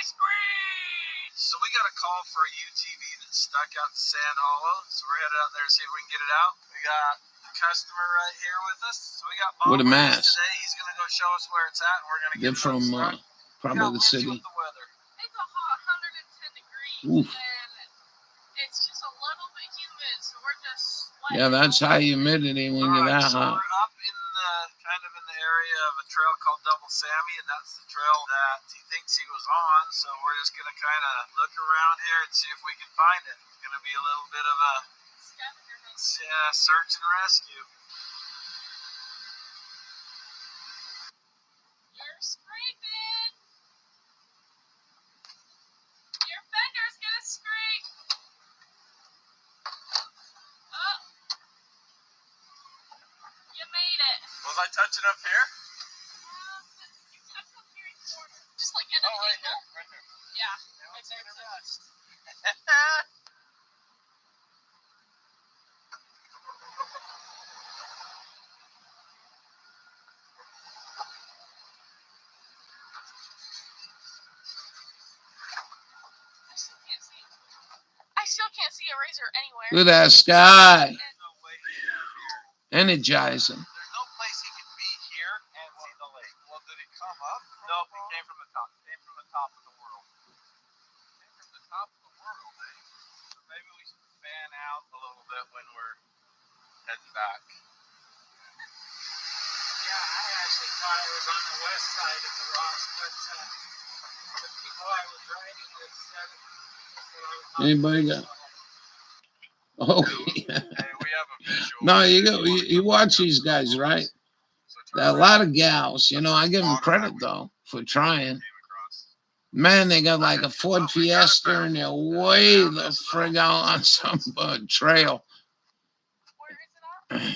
Ice cream! So, we got a call for a UTV that's stuck out in Sand Hollow. So, we're headed out there to see if we can get it out. We got the customer right here with us. So, we got Bob with a mask. Today. He's going to go show us where it's at, and we're going to get They're from probably the city. It's a hot 110 degrees. Oof. And it's just a little bit humid, so we're just sweating. Yeah, that's high humidity when you're that so hot. we're up in the kind of in the area of a trail called Double Sammy, and that's the trail that he thinks he was on. So we're just gonna kind of look around here and see if we can find it. It's gonna be a little bit of a search and rescue. You're scraping. Your fender's gonna scrape. Oh. You made it. Was I touching up here? You touched up here in the corner. Just like in the right angle. here, right here. Yeah. Now Right it's there. gonna rest. I still can't see a razor anywhere. Look at that sky. There's no way he's down here. Energizing. There's no place he could be here and see the lake. Well, did he come up? No, he came from the top. He came from the top of the world. He came from the top of the world, eh? So maybe we should fan out a little bit when we're heading back. Yeah, I actually thought it was on the west side of the rocks, but the people I was riding with said it. Anybody got? Oh, yeah. Hey, we have a visual. No, you go. You watch these guys, right? There are a lot of gals. You know, I give them credit though for trying. Man, they got like a Ford Fiesta and they're way the frig out on some trail. Where is it at?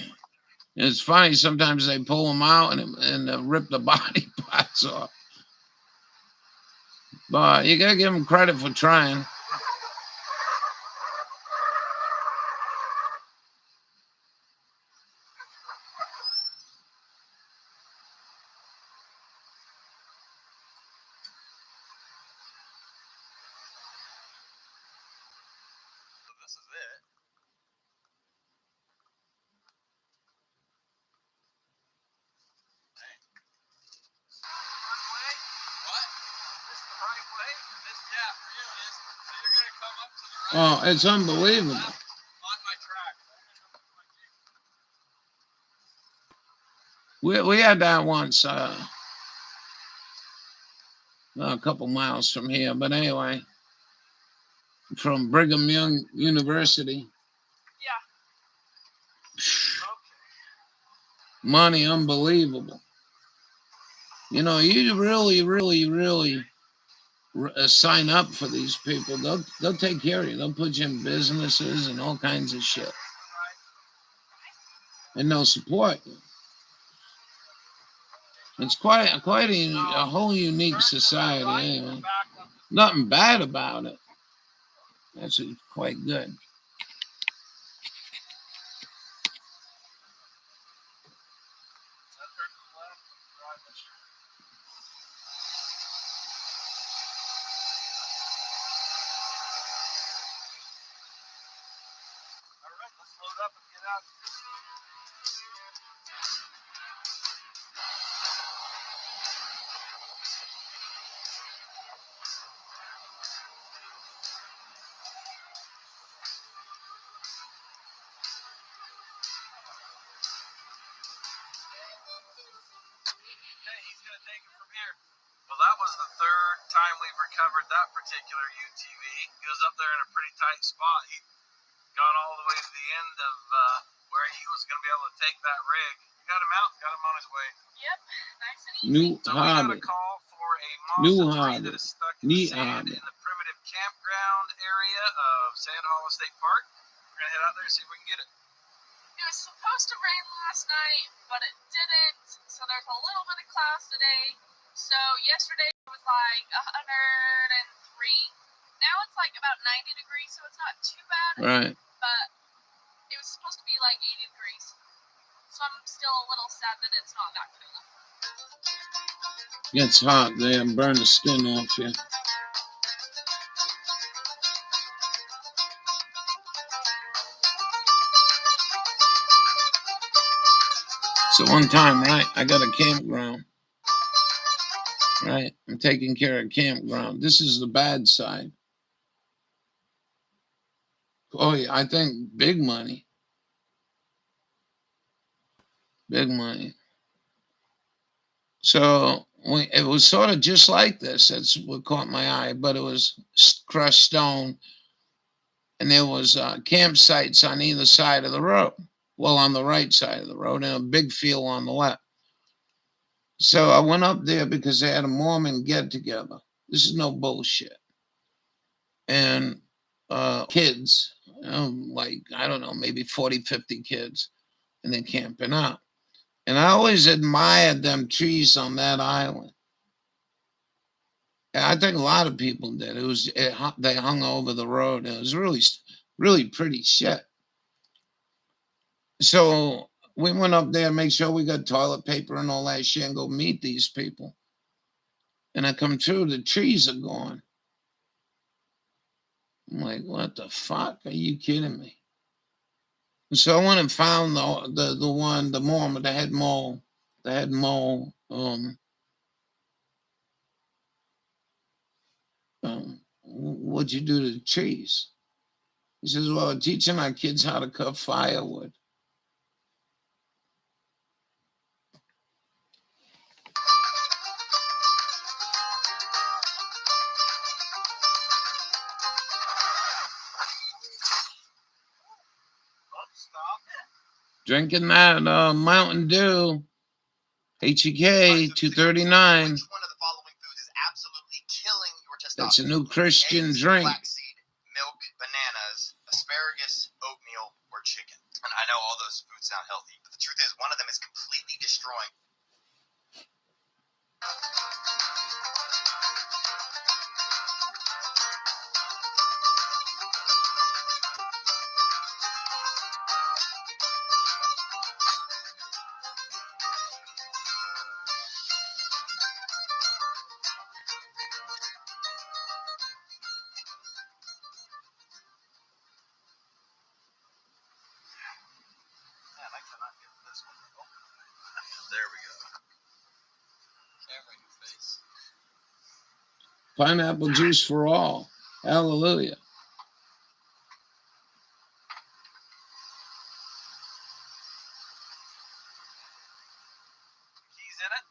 It's funny. Sometimes they pull them out and rip the body parts off. But you gotta give them credit for trying. This is it. Oh, it's unbelievable. We had that once a couple miles from here, but anyway, from Brigham Young University. Yeah. Money, unbelievable. You know, you really sign up for these people. They'll take care of you. They'll put you in businesses and all kinds of shit, and they'll support you. It's quite a whole unique society. Anyway, nothing bad about it. Actually, quite good. All right, let's load up and get out. Okay, he's gonna take it from here. Well, that was the third time we've recovered that particular UTV. He was up there in a pretty tight spot. He gone all the way to the end of where he was going to be able to take that rig. Got him out, got him on his way. Yep, nice and easy. New So we got hobby. a call for a New Mazda 3 hobby. that is stuck in Neat the sand hobby. in the primitive campground area of Sand Hollow State Park. We're going to head out there and see if we can get it. It was supposed to rain last night, but it didn't. So there's a little bit of clouds today. So yesterday it was like 103. Now it's like about 90 degrees, so it's not too bad. Right. But it was supposed to be like 80 degrees. So I'm still a little sad that it's not that cool. Gets hot there and burn the skin off you. So one time, right, I got a campground. Right, I'm taking care of campground. This is the bad side. Oh yeah, I think big money. Big money. So it was sort of just like this. That's what caught my eye. But it was crushed stone, and there was campsites on either side of the road. Well, on the right side of the road, and a big field on the left. So I went up there because they had a Mormon get together. This is no bullshit. And kids, like, I don't know, maybe 40, 50 kids, and they're camping out. And I always admired them trees on that island. And I think a lot of people did. They hung over the road. It was really pretty shit. So we went up there, make sure we got toilet paper and all that shit, and go meet these people. And I come through, the trees are gone. I'm like, what the fuck? Are you kidding me? So I went and found the Mormon, the head mole, what'd you do to the trees? He says, well, teaching our kids how to cut firewood. Drinking that Mountain Dew, HEK 239. Which one of the following foods is absolutely killing your testosterone? That's a new Christian Eggs, drink. flaxseed, milk, bananas, asparagus, oatmeal, or chicken. And I know all those foods sound healthy, but the truth is one of them is completely destroying. there we go. Camera in your face. Pineapple juice for all. Hallelujah. Keys in it?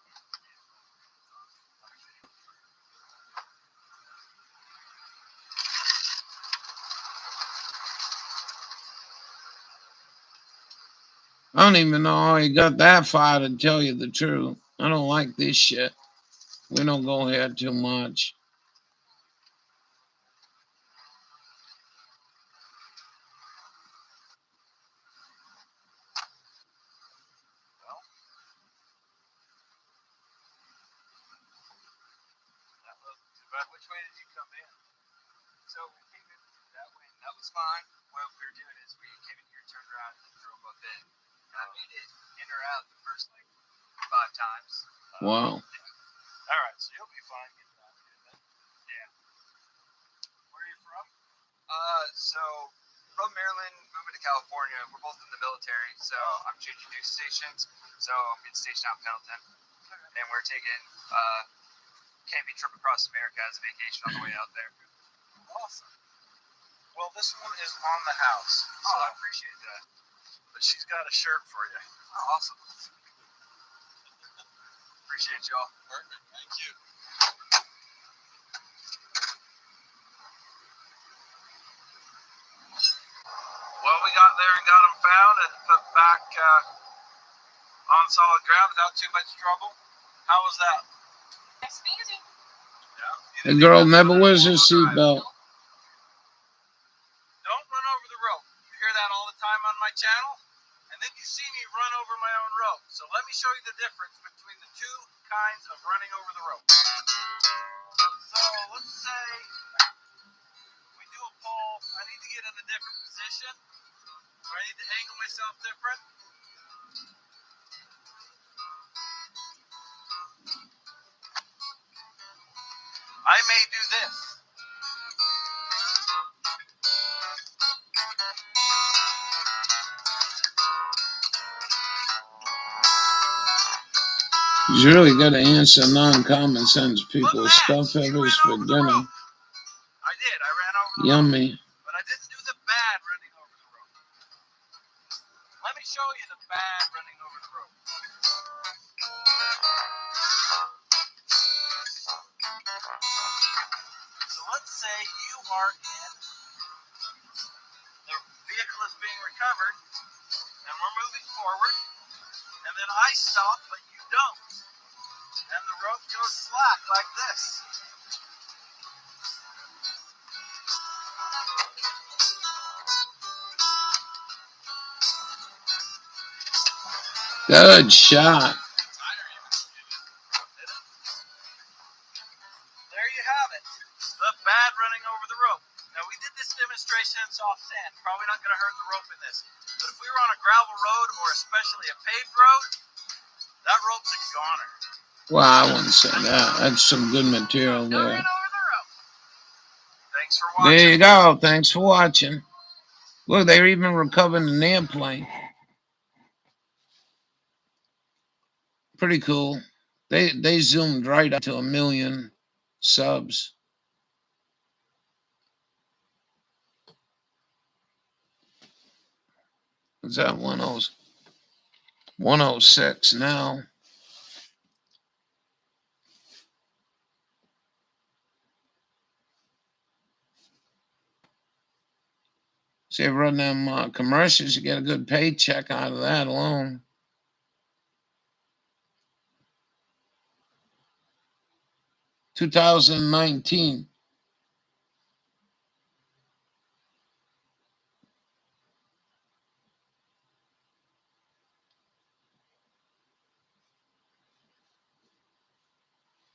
I don't even know how he got that far, to tell you the truth. I don't like this shit. We don't go here too much. Well, that wasn't too bad. Which way did you come in? So we came in that way, and that was fine. What we were doing is we came in here, turned around, and drove up in. And I made it in or out the first like 5 times. Wow. Yeah. All right, so you'll be fine getting out here then. Yeah. Where are you from? So from Maryland, moving to California. We're both in the military, so I'm changing news stations. So I'm getting stationed out in Pendleton, and we're taking camping trip across America as a vacation on the way out there. Awesome. Well, this one is on the house, so I appreciate that. But she's got a shirt for you. Awesome. Appreciate y'all. Perfect. Thank you. Well, we got there and got them found and put back on solid ground without too much trouble. How was that? Nice and easy. Yeah. The girl never wears her seatbelt. Don't run over the rope. You hear that all the time on my channel? And then you see me run over my own rope. So let me show you the difference between the two kinds of running over the rope. So let's say we do a pull. I need to get in a different position. Or I need to angle myself different. I may do this. You really got to answer non-common sense people. Look at that. Stuff You ever ran for over the dinner. rope. I did. I ran over the rope. Yummy. But I didn't do the bad running over the rope. Let me show you the bad running over the rope. So let's say you are in, the vehicle is being recovered, and we're moving forward, and then I stop, but you don't. And the rope goes slack like this. Good shot. There you have it. The bad running over the rope. Now we did this demonstration in soft sand. Probably not going to hurt the rope in this. But if we were on a gravel road or especially a paved road, that rope's a goner. Well, I wouldn't say that. That's some good material Don't there. run over the rope. Thanks for watching. There you go. Thanks for watching. Look, they're even recovering an airplane. Pretty cool. They zoomed right up to 1 million subs. What's that? 106 now. See, if you run them commercials, you get a good paycheck out of that alone. $2019.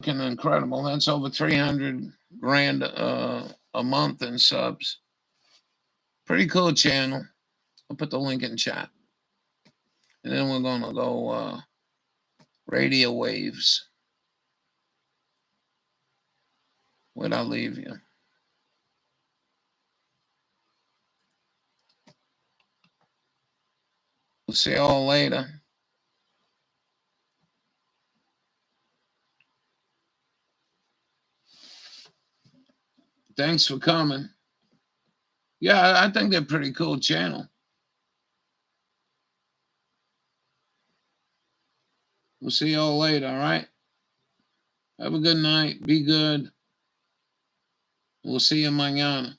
Incredible. That's over 300 grand a month in subs. Pretty cool channel. I'll put the link in chat. And then we're going to go radio waves. Where'd I leave you? We'll see you all later. thanks for coming. Yeah, I think they're a pretty cool channel. We'll see y'all later, all right? Have a good night. Be good. We'll see you mañana.